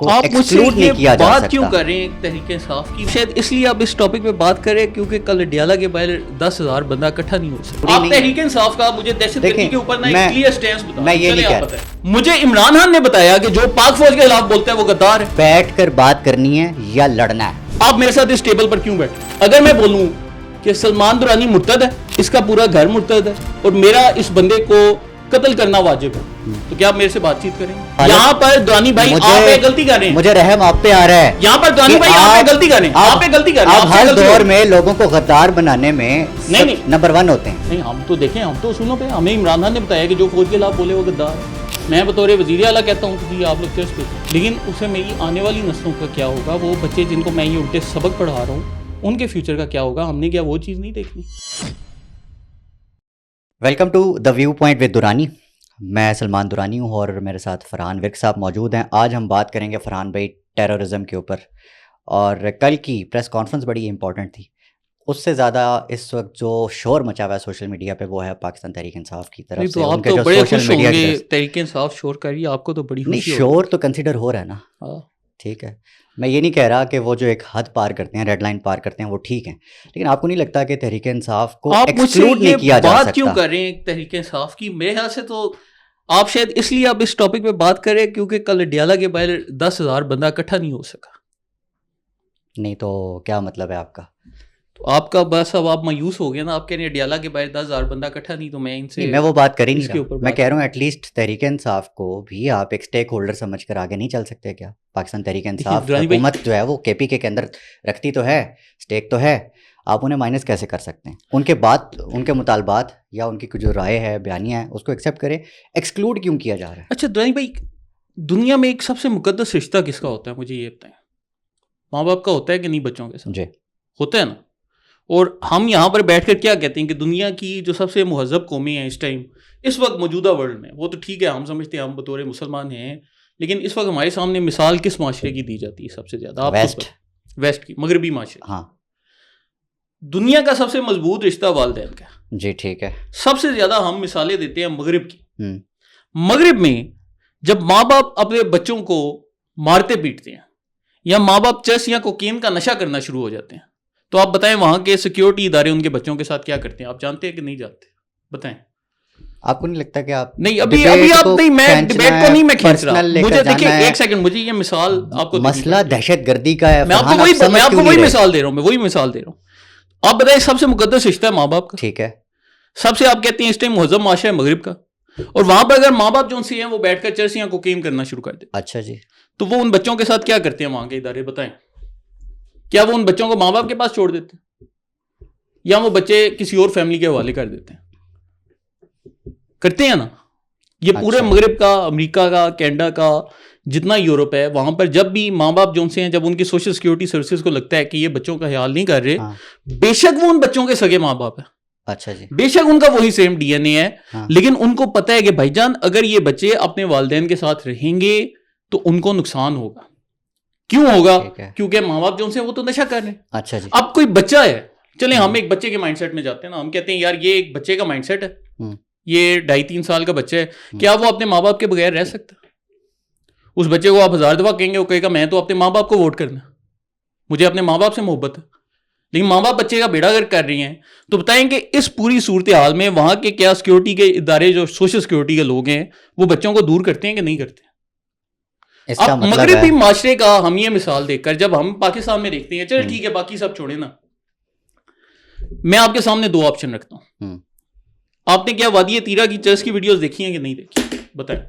آپ مجھ سے یہ بات کیوں کر کر رہے ہیں تحریک انصاف کی؟ شاید اس لیے آپ اس ٹاپک پہ بات کر رہے ہیں کیونکہ کل ڈیالہ کے باہر 10,000 بندہ اکٹھا نہیں ہو سکتا. آپ تحریک انصاف کا مجھے دہشت گردی کے اوپر نا ایک کلیئر سٹینس بتائیں. میں یہ نہیں کہہ رہا. مجھے عمران خان نے بتایا کہ جو پاک فوج کے خلاف بولتا ہے وہ غدار ہے. بیٹھ کر بات کرنی ہے یا لڑنا ہے؟ آپ میرے ساتھ اس ٹیبل پر کیوں بیٹھے؟ اگر میں بولوں کہ سلمان درانی مرتد ہے, اس کا پورا گھر مرتد ہے اور میرا اس بندے کو قتل کرنا واجب ہے, تو کیا آپ میرے سے بات چیت کریں گے؟ یہاں پر درانی بھائی آپ غلطی کر رہے ہیں. مجھے رحم آپ پہ آ رہا ہے. یہاں پر درانی بھائی آپ غلطی کر رہے ہیں. آپ غلطی کر رہے ہیں. آپ ہر دور میں لوگوں کو غدار بنانے میں نمبر 1 ہوتے ہیں. نہیں, ہم تو دیکھیں, ہم تو اصولوں پہ, ہمیں عمران خان نے بتایا کہ جو فوج کے خلاف بولے وہ غدار ہے. میں بطور وزیر اعلیٰ کہتا ہوں کہ آپ لوگ چرچ پہ, لیکن اسے میری آنے والی نسلوں کا کیا ہوگا؟ وہ بچے جن کو میں یہ الٹے سبق پڑھا رہا ہوں ان کے فیوچر کا کیا ہوگا؟ ہم نے کیا وہ چیز نہیں دیکھنی؟ Welcome to the view point with Durrani. میں سلمان درانی ہوں اور میرے ساتھ فرحان ورک صاحب موجود ہیں. آج ہم بات کریں گے فرحان بھائی ٹیررزم کے اوپر, اور کل کی پریس کانفرنس بڑی امپورٹنٹ تھی. اس سے زیادہ اس وقت جو شور مچا ہوا ہے سوشل میڈیا پہ وہ ہے پاکستان تحریک انصاف کی طرف سے. آپ تو بڑے خوش ہوں گے تحریک انصاف شور کر رہی ہے, آپ کو تو بڑی خوشی ہوگی. شور تو کنسیڈر ہو رہا ہے نا, ٹھیک ہے. میں یہ نہیں کہہ رہا کہ وہ جو ایک حد پار کرتے ہیں, ریڈ لائن پار کرتے ہیں, وہ ٹھیک ہیں, لیکن آپ کو نہیں لگتا کہ تحریک انصاف کو ایکسکلوڈ نہیں کیا جا سکتا؟ بات کیوں کر رہے ہیں تحریک انصاف کی؟ میرے خیال سے تو آپ شاید اس لیے آپ اس ٹاپک پہ بات کر رہے ہیں کیونکہ کل ڈیالہ کے باہر 10,000 بندہ اکٹھا نہیں ہو سکا. نہیں تو کیا مطلب ہے آپ کا؟ تو آپ کا بس اب آپ مایوس ہو گیا نا. آپ کہہ رہے ہیں ڈیالہ کے باہر 10,000 بندہ اکٹھا نہیں, تو میں ان سے میں وہ بات کر ہی نہیں رہا. میں کہہ رہا ہوں ایٹ لیسٹ تحریک انصاف کو بھی آپ ایک اسٹیک ہولڈر سمجھ کر آگے نہیں چل سکتے کیا؟ پاکستان تحریک انصاف حکومت جو ہے وہ کے پی کے اندر رکھتی تو ہے, اسٹیک تو ہے, آپ انہیں مائنس کیسے کر سکتے ہیں؟ ان کے بات, ان کے مطالبات یا ان کی جو رائے ہے, بیانیہ ہے, اس کو ایکسیپٹ کریں. ایکسکلوڈ کیوں کیا جا رہا ہے؟ اچھا درانی بھائی, دنیا میں ایک سب سے مقدس رشتہ کس کا ہوتا ہے مجھے یہ بتائیں؟ ماں باپ کا ہوتا ہے کہ نہیں بچوں کے ساتھ؟ جی ہوتا ہے نا. اور ہم یہاں پر بیٹھ کر کیا کہتے ہیں کہ دنیا کی جو سب سے مہذب قومیں ہیں اس ٹائم, اس وقت موجودہ ورلڈ میں, وہ تو ٹھیک ہے ہم سمجھتے ہیں ہم بطور مسلمان ہیں, لیکن اس وقت ہمارے سامنے مثال کس معاشرے کی دی جاتی ہے سب سے زیادہ؟ ویسٹ کی, مغربی معاشرے. ہاں, دنیا کا سب سے مضبوط رشتہ والدین کا. جی ٹھیک ہے. سب سے زیادہ ہم مثالیں دیتے ہیں مغرب کی. مغرب میں جب ماں باپ اپنے بچوں کو مارتے پیٹتے ہیں یا ماں باپ چرس یا کوکین کا نشہ کرنا شروع ہو جاتے ہیں, تو آپ بتائیں وہاں کے سیکیورٹی ادارے ان کے بچوں کے ساتھ کیا کرتے ہیں؟ آپ جانتے ہیں کہ نہیں جانتے؟ بتائیں. آپ کو نہیں لگتا کہ آپ نہیں ابھی آپ نہیں, میں ڈیبیٹ کو نہیں میں کھینچ رہا. مجھے دیکھیں ایک سیکنڈ, مجھے یہ مثال آپ کو, مسئلہ دہشت گردی کا ہے. میں آپ کو وہی مثال دے رہا ہوں, میں وہی مثال دے رہا ہوں. آپ بتائیں سب سے مقدس رشتہ ہے ماں باپ کا, ٹھیک ہے. سب سے آپ کہتے ہیں اس ٹائم مہذب معاشرہ ہے مغرب کا, اور وہاں پر اگر ماں باپ جو سے ہیں وہ بیٹھ کر چرس یا کوکین کرنا شروع کر دیتے. اچھا جی, تو وہ ان بچوں کے ساتھ کیا کرتے ہیں وہاں کے ادارے؟ بتائیں. کیا وہ ان بچوں کو ماں باپ کے پاس چھوڑ دیتے ہیں یا وہ بچے کسی اور فیملی کے حوالے کر دیتے ہیں؟ کرتے ہیں نا. یہ پورے مغرب کا, امریکہ کا, کینیڈا کا, جتنا یورپ ہے, وہاں پر جب بھی ماں باپ جو سے ہیں, جب ان کی سوشل سیکورٹی سروسز کو لگتا ہے کہ یہ بچوں کا خیال نہیں کر رہے, بے شک وہ ان بچوں کے سگے ماں باپ ہیں, اچھا جی, بے شک ان کا وہی سیم ڈی این اے ہے, لیکن ان کو پتہ ہے کہ بھائی جان اگر یہ بچے اپنے والدین کے ساتھ رہیں گے تو ان کو نقصان ہوگا. کیوں ہوگا؟ کیونکہ ماں باپ جو سے وہ تو نشہ کر رہے ہیں. اچھا جی. اب کوئی بچہ ہے, چلیں ہم ایک بچے کے مائنڈ سیٹ میں جاتے ہیں نا, ہم کہتے ہیں یار یہ ایک بچے کا مائنڈ سیٹ ہے, یہ 2.5-3 سال کا بچہ ہے, کیا وہ اپنے ماں باپ کے بغیر رہ سکتا؟ اس بچے کو آپ 1000 دفعہ کہیں گے, وہ کہے گا میں تو اپنے ماں باپ کو ووٹ کرنا, مجھے اپنے ماں باپ سے محبت ہے. لیکن ماں باپ بچے کا بیڑا گرک کر رہی ہیں, تو بتائیں کہ اس پوری صورتحال میں وہاں کے کیا سیکورٹی کے ادارے جو سوشل سیکورٹی کے لوگ ہیں وہ بچوں کو دور کرتے ہیں کہ نہیں کرتے؟ اب مغربی معاشرے کا ہم یہ مثال دیکھ کر جب ہم پاکستان میں دیکھتے ہیں, چلے ٹھیک ہے باقی سب چھوڑیں نا, میں آپ کے سامنے 2 آپشن رکھتا ہوں. آپ نے کیا وادی تیرا کی چرچ کی ویڈیوز دیکھی ہیں کہ نہیں دیکھی؟ بتائیں.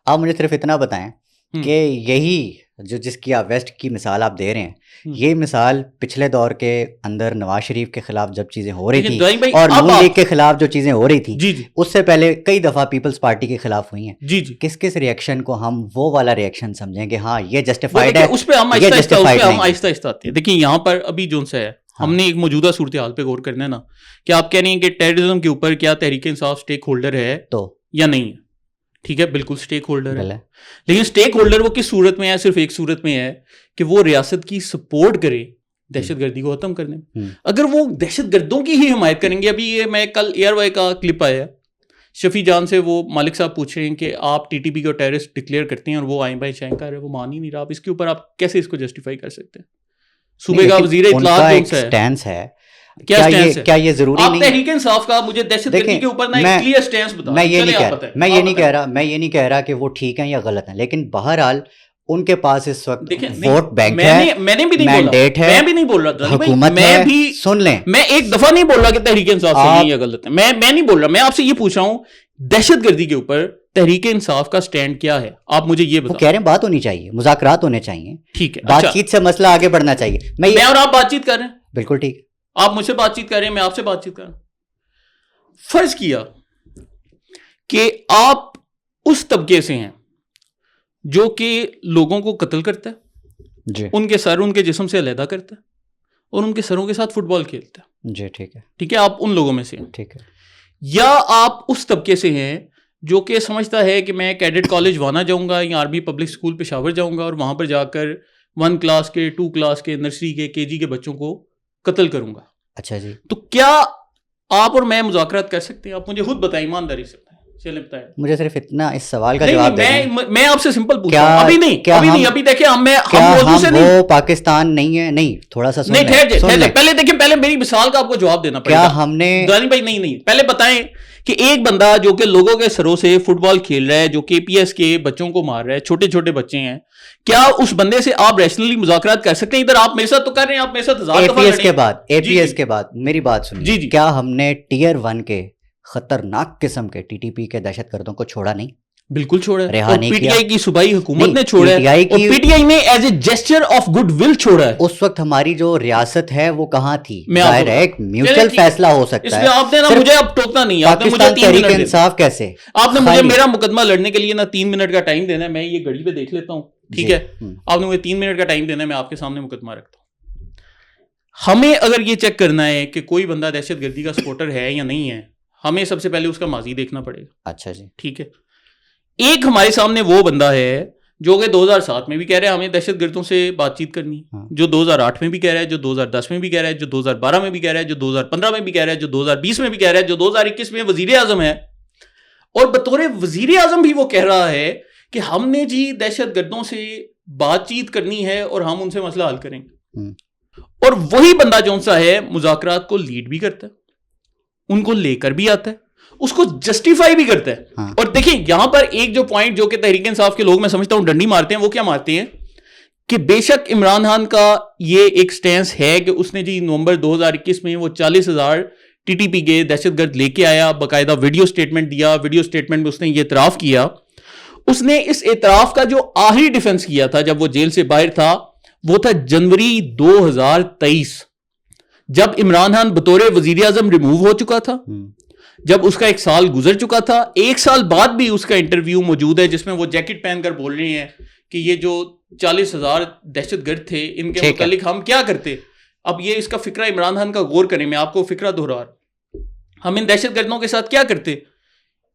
آپ مجھے صرف اتنا بتائیں کہ یہی جو جس کی آپ ویسٹ کی مثال آپ دے رہے ہیں, یہ مثال پچھلے دور کے اندر نواز شریف کے خلاف جب چیزیں ہو رہی تھی اور نون لیگ کے خلاف جو چیزیں ہو رہی تھی, اس سے پہلے کئی دفعہ پیپلز پارٹی کے خلاف ہوئی ہیں. کس کس ریئیکشن کو ہم وہ والا ریئیکشن سمجھیں کہ ہاں یہ جسٹیفائڈ ہے, اس پہ ہم آہستہ آہستہ آتے ہیں. دیکھیں یہاں پر ابھی جو ہے ہم نے ایک موجودہ صورتحال پہ غور کرنا ہے نا, کہ آپ کہہ رہے ہیں کہ ٹیررزم کے اوپر کیا تحریک انصاف اسٹیک ہولڈر ہے تو یا نہیں ہے؟ ٹھیک ہے, بالکل اسٹیک ہولڈر ہے, لیکن اسٹیک ہولڈر وہ کس صورت میں ہے؟ صرف ایک صورت میں ہے کہ وہ ریاست کی سپورٹ کرے دہشت گردی کو ختم کرنے میں. اگر وہ دہشت گردوں کی ہی حمایت کریں گے, ابھی یہ میں کل ایئر وائی کا کلپ آیا شفیع جان سے وہ مالک صاحب پوچھ رہے ہیں کہ آپ ٹی ٹی پی کو ٹیررسٹ ڈکلیئر کرتے ہیں اور وہ آئیں بھائی چائیں کر رہے ہیں, وہ مان ہی نہیں رہا. آپ اس کے اوپر آپ کیسے اس کو جسٹیفائی کر سکتے ہیں؟ صوبے کا وزیر اطلاعات کون سا ہے, کیا یہ ضروری نہیں؟ آپ تحریک انصاف کا مجھے دہشت گردی کے اوپر نا ایک کلیئر سٹینس بتائیں. میں یہ نہیں کہہ رہا کہ وہ ٹھیک ہیں یا غلط ہیں, لیکن بہرحال ان کے پاس اس وقت ووٹ بینک ہے, مینڈیٹ ہے, میں بھی نہیں بول رہا, حکومت ہے. سن لیں, میں ایک دفعہ نہیں بول رہا کہ تحریک انصاف صحیح یا غلط ہے, میں نہیں بول رہا. میں آپ سے یہ پوچھ رہا ہوں دہشت گردی کے اوپر تحریک انصاف کا سٹینڈ کیا ہے, آپ مجھے یہ بتائیں. کہہ رہے ہیں بات ہونی چاہیے, مذاکرات ہونے چاہیے, ٹھیک ہے, بات چیت سے مسئلہ آگے بڑھنا چاہیے. میں اور آپ بات چیت کر رہے ہیں, بالکل ٹھیک, آپ مجھ سے بات چیت کر رہے ہیں, میں آپ سے بات چیت کر رہا ہوں. فرض کیا کہ آپ اس طبقے سے ہیں جو کہ لوگوں کو قتل کرتا ہے, جی, ان کے سر ان کے جسم سے علیحدہ کرتا ہے اور ان کے سروں کے ساتھ فٹ بال کھیلتا ہے, جی ٹھیک ہے, ٹھیک ہے, آپ ان لوگوں میں سے ہیں, ٹھیک ہے. یا آپ اس طبقے سے ہیں جو کہ سمجھتا ہے کہ میں کیڈٹ کالج وانا جاؤں گا یا عربی پبلک اسکول پشاور جاؤں گا اور وہاں پر جا کر 1 کلاس کے 2 کلاس کے نرسری کے KG کے بچوں کو قتل کروں گا. اچھا جی, تو کیا آپ اور میں مذاکرات کر سکتے ہیں؟ آپ مجھے خود بتائیں ایمانداری سے, چلیں بتائیں. مجھے صرف اتنا اس سوال کا جواب دیں. میں آپ سے سمپل پوچھ رہا ہوں, ابھی دیکھیں ہم وہ پاکستان نہیں ہے, نہیں تھوڑا سا نہیں, پہلے دیکھیں, پہلے میری مثال کا آپ کو جواب دینا پڑے گا. کیا ہم نے دانی بھائی نہیں, پہلے بتائیں کہ ایک بندہ جو کہ لوگوں کے سروں سے فٹ بال کھیل رہا ہے, جو KPS کے بچوں کو مار رہا ہے, چھوٹے چھوٹے بچے ہیں, کیا اس بندے سے آپ ریشنلی مذاکرات کر سکتے ہیں؟ ادھر آپ میرے ساتھ تو کر رہے ہیں, آپ میرے ساتھ APS کے بعد میری بات سنیے, کیا ہم نے ٹیئر 1 کے خطرناک قسم کے TTP کے دہشت گردوں کو چھوڑا نہیں؟ بالکل چھوڑا ہے, رہا نہیں کیا. PTI کی صوبائی حکومت نے چھوڑا ہے, اور PTI نے as a gesture of good will چھوڑا ہے. اس وقت ہماری جو ریاست ہے وہ کہاں تھی؟ ظاہر ہے ایک میوچل فیصلہ ہو سکتا ہے. آپ نے نا مجھے اب ٹوکنا نہیں, آپ نے مجھے 3 تحریک انصاف کیسے, آپ نے مجھے میرا مقدمہ لڑنے کے لیے نا 3 منٹ کا ٹائم دینا ہے. میں یہ گھڑی پہ دیکھ لیتا ہوں, ٹھیک ہے, آپ نے مجھے 3 منٹ کا ٹائم دینا ہے, میں آپ کے سامنے مقدمہ رکھتا ہوں. ہمیں اگر یہ چیک کرنا ہے کہ کوئی بندہ دہشت گردی کا سپورٹر ہے یا نہیں ہے, ہمیں سب سے پہلے اس کا ماضی دیکھنا پڑے گا. اچھا جی, ٹھیک ہے. ایک ہمارے سامنے وہ بندہ ہے جو کہ 2007 میں بھی کہہ رہا ہے ہمیں دہشت گردوں سے بات چیت کرنی, جو 2008 میں بھی کہہ رہا ہے, جو 2010 میں بھی کہہ رہا ہے, جو 2012 میں بھی کہہ رہا ہے, جو 2015 میں بھی کہہ رہا ہے, جو 2020 میں بھی کہہ رہا ہے, جو 2021 میں وزیر اعظم ہے, اور بطور وزیر اعظم بھی وہ کہہ رہا ہے کہ ہم نے جی دہشت گردوں سے بات چیت کرنی ہے اور ہم ان سے مسئلہ حل کریں گے. اور وہی بندہ جون سا ہے مذاکرات کو لیڈ بھی کرتا ہے, ان کو لے کر بھی آتا ہے, اس کو جسٹیفائی بھی کرتا ہے. اور دیکھیں یہاں پر ایک جو پوائنٹ جو کہ تحریک انصاف کے لوگ میں سمجھتا ہوں ڈنڈی مارتے ہیں, وہ کیا مارتے ہیں کہ بے شک عمران خان کا یہ ایک سٹینس ہے کہ اس نے جی نومبر 2021 میں وہ 40,000 TTP کے دہشت گرد لے کے آیا, باقاعدہ ویڈیو سٹیٹمنٹ دیا, ویڈیو سٹیٹمنٹ میں اس نے یہ اعتراف کیا. اس نے اس اعتراف کا جو آخری ڈیفنس کیا تھا جب وہ جیل سے باہر تھا, وہ تھا جنوری 2023, جب عمران خان بطور وزیر اعظم ریموو ہو چکا تھا, جب اس کا 1 سال گزر چکا تھا. 1 سال بعد بھی اس کا انٹرویو موجود ہے جس میں وہ جیکٹ پہن کر بول رہے ہیں کہ یہ جو 40,000 دہشت گرد تھے ان کے متعلق ہم کیا کرتے. اب یہ اس کا فکرہ عمران خان کا غور کریں, میں آپ کو فکرہ دہرا رہا ہوں. ہم ان دہشت گردوں کے ساتھ کیا کرتے؟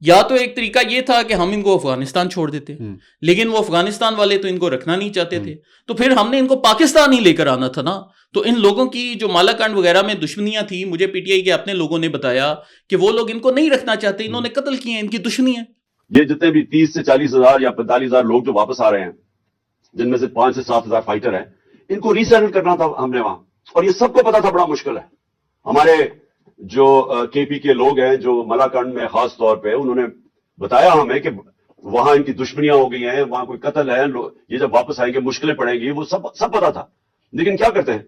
یا تو ایک طریقہ یہ تھا کہ ہم ان کو افغانستان چھوڑ دیتے, لیکن وہ افغانستان والے تو ان کو رکھنا نہیں چاہتے تھے, تو پھر ہم نے ان کو پاکستان ہی لے کر آنا تھا نا. تو ان لوگوں کی جو مالاکنڈ وغیرہ میں دشمنیاں تھیں, مجھے PTI کے اپنے لوگوں نے بتایا کہ وہ لوگ ان کو نہیں رکھنا چاہتے, انہوں نے قتل کیے, ان کی دشمنی ہے. یہ جتنے بھی 30 سے 40,000 یا 45,000 لوگ جو واپس آ رہے ہیں, جن میں سے 5 سے 7,000 فائٹر ہیں, ان کو ریسیٹل کرنا تھا ہم نے وہاں, اور یہ سب کو پتا تھا بڑا مشکل ہے. ہمارے جو KP کے لوگ ہیں جو مالاکنڈ میں خاص طور پہ, انہوں نے بتایا ہمیں کہ وہاں ان کی دشمنیاں ہو گئی ہیں, وہاں کوئی قتل ہے, یہ جب واپس آئیں گے مشکلیں پڑیں گی, وہ سب پتا تھا. لیکن کیا کرتے ہیں,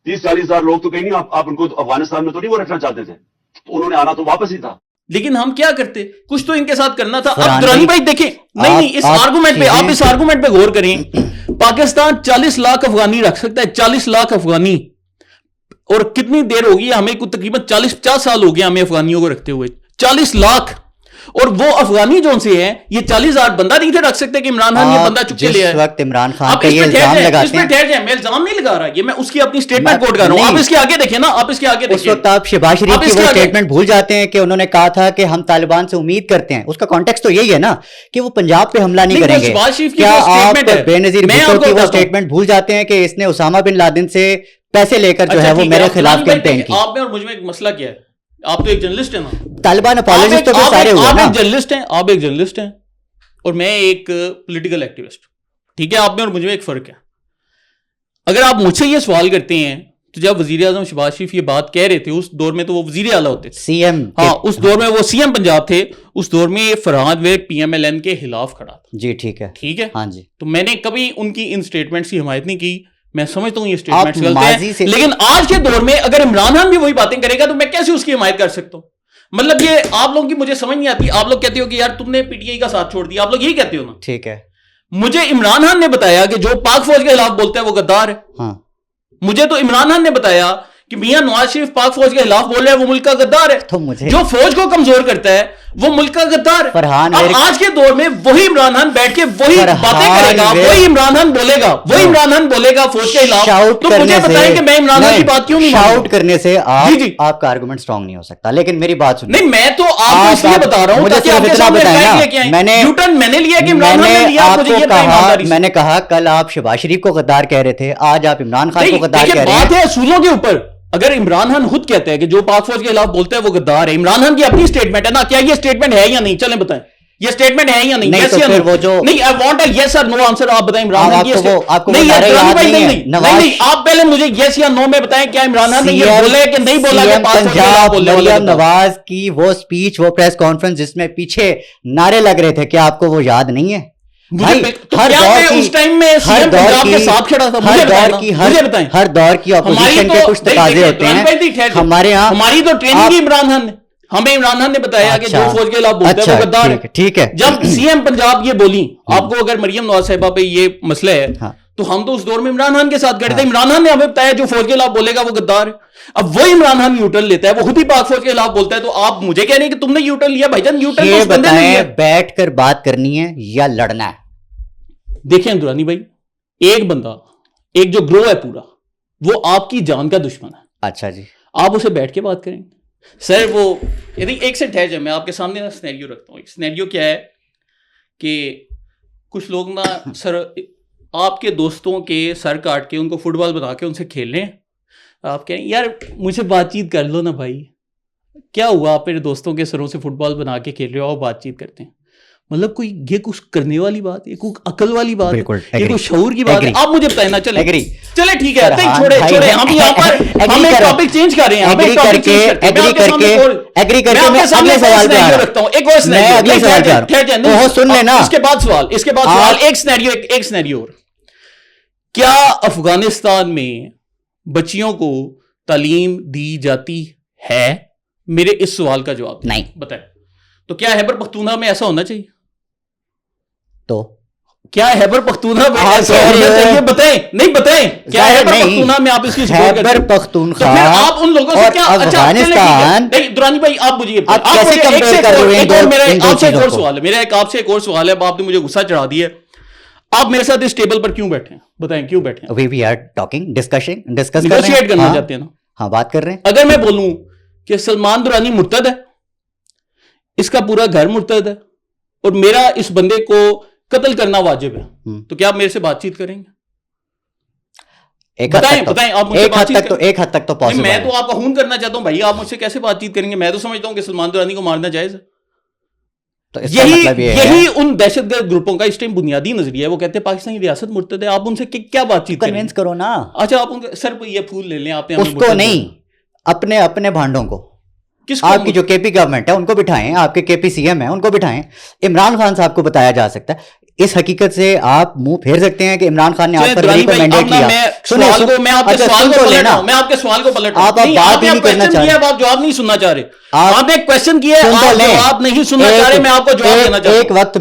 30-40,000 لوگ تو کہیں نہیں, آپ ان کو افغانستان میں تو نہیں وہ رکھنا چاہتے تھے, تو انہوں نے آنا تو واپس ہی تھا. لیکن ہم کیا کرتے, کچھ تو ان کے ساتھ کرنا تھا. اب درانی بھائی دیکھیں, نہیں اس آرگومنٹ پہ, آپ اس آرگومنٹ پہ غور کریں. پاکستان 40 لاکھ افغانی رکھ سکتا ہے, 40 لاکھ افغانی, اور کتنی دیر ہوگی ہمیں, تقریباً 40-50 سال ہو گیا ہمیں افغانیوں کو رکھتے ہوئے. 40 لاکھ, اور وہ افغانی جو سے ہیں, یہ 40,000 بندہ نہیں تھے رکھ سکتے کہ عمران خان یہ بندہ چپ کے لے آئے. جس وقت عمران خان کا یہ الزام لگاتے ہیں, میں الزام نہیں لگا رہا, یہ میں اس کی اپنی سٹیٹمنٹ کوٹ کر رہا ہوں. آپ اس کے آگے دیکھیں نا, آپ اس کے آگے دیکھیں. اس وقت آپ شہباز شریف کی وہ سٹیٹمنٹ بھول جاتے ہیں کہ انہوں نے کہا تھا کہ ہم طالبان سے امید کرتے ہیں. اس کا کانٹیکسٹ تو یہی ہے نا کہ وہ پنجاب پہ حملہ نہیں کریں گے. کیا آپ بے نظیر بھٹو کی وہ سٹیٹمنٹ بھول جاتے ہیں کہ اس نے اسامہ بن لادن سے پیسے لے کر جو ہے وہ میرے خلاف کیمپین کی. آپ میں اور مجھ میں ایک مسئلہ کیا ہے, آپ تو ایک جرنلسٹ ہیں نا, طالبان اپالوجسٹ تو سارے ہوئے نا. آپ ایک جرنلسٹ ہیں, آپ ایک جرنلسٹ ہیں اور میں ایک پولیٹیکل ایکٹیوسٹ. ٹھیک ہے, آپ میں اور مجھ میں ایک فرق ہے. اگر آپ مجھ سے یہ سوال کرتے ہیں تو جب وزیر اعظم شہباز شریف یہ بات کہہ رہے تھے, اس دور میں تو وہ وزیر اعلیٰ ہوتے تھے, سی ایم, ہاں اس دور میں وہ سی ایم پنجاب تھے, اس دور میں فرحان ویر پی ایم ایل این کے خلاف کھڑا تھا. جی ٹھیک ہے, ٹھیک ہے, ہاں جی. تو میں نے کبھی ان کی ان سٹیٹمنٹس کی حمایت نہیں کی. میں سمجھتا ہوں یہ سٹیٹمنٹس غلط ہیں, لیکن آج کے دور میں اگر عمران خان بھی وہی باتیں کرے گا تو میں کیسے اس کی حمایت کر سکتا ہوں؟ مطلب یہ آپ لوگوں کی مجھے سمجھ نہیں آتی. آپ لوگ کہتے ہو کہ یار تم نے پی ٹی آئی کا ساتھ چھوڑ دیا, آپ لوگ یہی کہتے ہو نا. ٹھیک ہے, مجھے عمران خان نے بتایا کہ جو پاک فوج کے خلاف بولتا ہے وہ غدار ہے. ہاں, مجھے تو عمران خان نے بتایا کہ میاں نواز شریف پاک فوج کے خلاف بول رہے ہیں وہ ملک کا غدار ہے. تو مجھے جو فوج کو کمزور کرتا ہے وہ ملک کا غدار ہے. فرحان اب آج کے دور میں وہی عمران خان بیٹھ کے وہی باتیں کرے گا, وہی عمران خان بولے گا, وہی عمران خان بولے گا فوج کے خلاف. تو مجھے بتائیں کہ میں عمران خان کی بات کیوں نہیں شاؤٹ کرنے سے آپ کا آرگومنٹ اسٹرانگ نہیں ہو سکتا. لیکن میری بات سنیں. نہیں, میں تو آپ کو اس لیے بتا رہا ہوں تاکہ آپ کے سامنے لے کے آئیں. یو ٹرن میں نے لیا کہ عمران خان نے لیا, مجھے یہ کہا, میں نے کہا کل آپ شہباز شریف کو غدار کہہ رہے تھے, آج آپ عمران خان کو غدار کہہ رہے ہیں. بات ہے اصولوں کے اوپر. اگر عمران خان خود کہتے ہیں کہ جو پاک فوج کے خلاف بولتا ہے وہ غدار ہے, عمران خان کی اپنی سٹیٹمنٹ ہے نا, کیا یہ سٹیٹمنٹ ہے یا نہیں؟ چلیں بتائیں, یہ سٹیٹمنٹ ہے یا نہیں؟ نہیں, تو پھر وہ جو نہیں, آئی وانٹ اے یس اور نو آنسر. آپ بتائیں عمران خان کی آپ کو نہیں, آپ پہلے مجھے یس یا نو میں بتائیں کیا عمران خان نے یہ بولا ہے کہ نہیں بولا کہ پاک فوج کے خلاف بولنے والے مریم نواز کی وہ سپیچ, وہ پریس کانفرنس جس میں پیچھے نعرے لگ رہے تھے, کیا آپ کو وہ یاد نہیں ہے؟ ہر دور کی اپوزیشن کے کچھ تقاضے ہوتے ہیں ہمارے یہاں. ہماری تو ٹریننگ عمران خان نے, ہمیں عمران خان نے بتایا کہ جو فوج کے خلاف بولتا ہے وہ غدار ہے. ٹھیک ہے, جب سی ایم پنجاب یہ بولی, آپ کو اگر مریم نواز صاحبہ پہ یہ مسئلہ ہے تو ہم تو اس دور میں عمران خان کے ساتھ کھڑے تھے. عمران خان نے ہمیں بتایا جو فوج کے خلاف بولے گا وہ غدار ہے. اب وہی عمران خان یوٹرن لیتا ہے, وہ خود ہی پاک فوج کے خلاف بولتا ہے, تو آپ مجھے کہہ رہے ہیں کہ تم نے یوٹرن لیا. بھائی جان یوٹرن یہ بتائیں بیٹھ کر بات کرنی ہے یا لڑنا ہے؟ دیکھیں درانی بھائی, ایک بندہ, ایک جو گروہ ہے پورا, وہ آپ کی جان کا دشمن ہے. اچھا جی, آپ اسے بیٹھ کے بات کریں گے سر؟ وہ ایک سے ٹھہر جائے, میں آپ کے سامنے نا سینیریو رکھتا ہوں. ایک سینیریو کیا ہے کہ کچھ لوگ نا سر آپ کے دوستوں کے سر کاٹ کے ان کو فٹ بال بنا کے ان سے کھیل رہے ہیں. آپ کہیں یار مجھ سے بات چیت کر لو نا بھائی, کیا ہوا آپ میرے دوستوں کے سروں سے فٹ بال بنا کے کھیل رہے ہو اور بات چیت کرتے ہیں؟ مطلب کوئی یہ کچھ کرنے والی بات, یہ کوئی عقل والی بات, یہ کوئی شعور کی بات ہے؟ آپ مجھے بتائیں نا. چلیں ٹھیک ہے, چھوڑے ہم یہاں پر ہم ایک ٹاپک چینج کر رہے ہیں. ایگری کر کے میں اگلے سوال پہ آ رکھتا ہوں. ایک اور سنیریو سن لینا, اس کے بعد سوال ایک سنیریو اور. کیا افغانستان میں بچیوں کو تعلیم دی جاتی ہے؟ میرے اس سوال کا جواب نہیں. بتائیں تو کیا خیبر پختونخوا میں ایسا ہونا چاہیے؟ تو کیا خیبر پختونخوا میں ایسا ہونا چاہیے؟ بتائیں. نہیں بتائیں کیا خیبر پختونخوا میں آپ اس کی سپورٹ کرتے ہیں؟ خیبر پختونخوا آپ ان لوگوں سے کیا افغانستان. نہیں درانی بھائی آپ مجھے کیسے کمپیئر کر رہے ہیں؟ میرا ایک آپ سے ایک اور سوال ہے, آپ نے مجھے غصہ چڑھا دیا ہے. آپ میرے ساتھ اس ٹیبل پر کیوں بیٹھے ہیں؟ بتائیں کیوں بیٹھے ہیں؟ we are talking discuss negotiate کرنا چاہتے ہیں نا. ہاں بات کر رہے ہیں. اگر میں بولوں کہ سلمان درانی مرتد ہے, اس کا پورا گھر مرتد ہے, اور میرا اس بندے کو قتل کرنا واجب ہے, تو کیا آپ میرے سے بات چیت کریں گے؟ بتائیں آپ مجھے بات چیت. ایک حد تک تو پاسبل ہے. میں تو آپ کا خون کرنا چاہتا ہوں بھائی, آپ مجھ سے کیسے بات چیت کریں گے؟ میں تو سمجھتا ہوں کہ سلمان درانی کو مارنا جائز ہے. یہی ان دہشت گرد گروپوں کا اس ٹائم بنیادی نظریہ ہے. وہ کہتے ہیں پاکستانی ریاست مرتد ہے. آپ ان سے کیا بات چیت کنوینس کرو نا. اچھا آپ ان کے سر پہ یہ پھول لے لیں, آپ نے اس کو نہیں, اپنے بھانڈوں کو. آپ کی جو کے پی گورنمنٹ ہے ان کو بٹھائیں, آپ کے پی سی ایم ہے ان کو بٹھائیں. عمران خان صاحب کو بتایا جا سکتا ہے. اس حقیقت سے آپ منہ پھیر سکتے ہیں کہ عمران خان نے آپ پر کو مینڈیٹ کیا. میں آپ کے سوال کو پلٹ آپ بات نہیں کرنا چاہ رہے, آپ جواب نہیں سننا چاہ رہے. آپ نے کوشچن کیا ہے, آپ جواب نہیں سننا چاہ رہے, میں آپ کو جواب دینا چاہتا ہوں. ایک وقت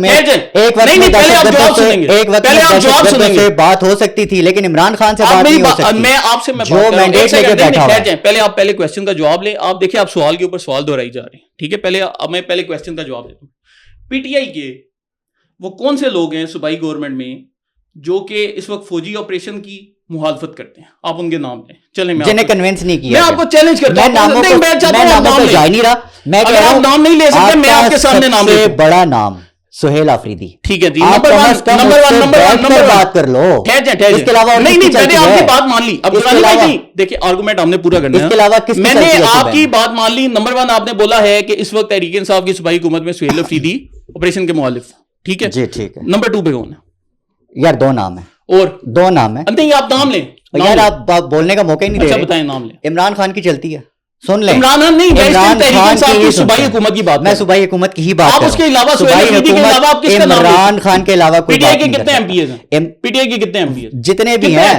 میں بات ہو سکتی تھی, لیکن عمران خان سے بات نہیں ہو سکتی. میں آپ سے جو مینڈیٹ لے کے بیٹھا ہوں, پہلے آپ پہلے کوشچن کا جواب لیں. آپ دیکھیں آپ سوال کے اوپر سوال دہرائی جا رہے ہیں, ٹھیک ہے. میں پہلے کوشچن کا جواب دیتا ہوں. پی ٹی آئی کے وہ کون سے لوگ ہیں صوبائی گورنمنٹ میں جو کہ اس وقت فوجی آپریشن کی مخالفت کرتے ہیں؟ آپ ان کے نام لیں. چلیں جنہیں کنونس نہیں کیا. میں آپ کو چیلنج کرتا ہوں, میں نام نہیں رہا. میں اگر آپ نام نہیں لے سکتے, میں آپ کے سامنے نام لے. بڑا نام سہیل آفریدی. ٹھیک ہے جی, نمبر ون بات کر لو. اس کے علاوہ نہیں میں نے آپ کی بات مان لی. اب دیکھیے آرگومنٹ ہم نے پورا کرنا ہے. اس کے علاوہ کس میں نے آپ کی بات مان لی. نمبر ون آپ نے بولا ہے کہ اس وقت تحریک انصاف کی صوبائی حکومت میں سہیل آفریدی آپریشن کے مخالف. ٹھیک ہے جی ٹھیک ہے. نمبر ٹو پہ کون ہے؟ یار دو نام ہیں. اور دو نام ہیں. نہیں آپ نام لیں یار, آپ بولنے کا موقع ہی نہیں دے رہے. بتائیں نام لیں. عمران خان کی چلتی ہے, سن لیں. عمران خان نہیں, عمران خان کی صوبائی حکومت کی بات. میں صوبائی حکومت کی ہی بات آپ اس کے علاوہ صوبائی حکومت عمران خان کے علاوہ پی ٹی آئی کے کتنے ایم پی ہیں؟ پی ٹی آئی کے کتنے ایم پی ہیں؟ جتنے بھی ہیں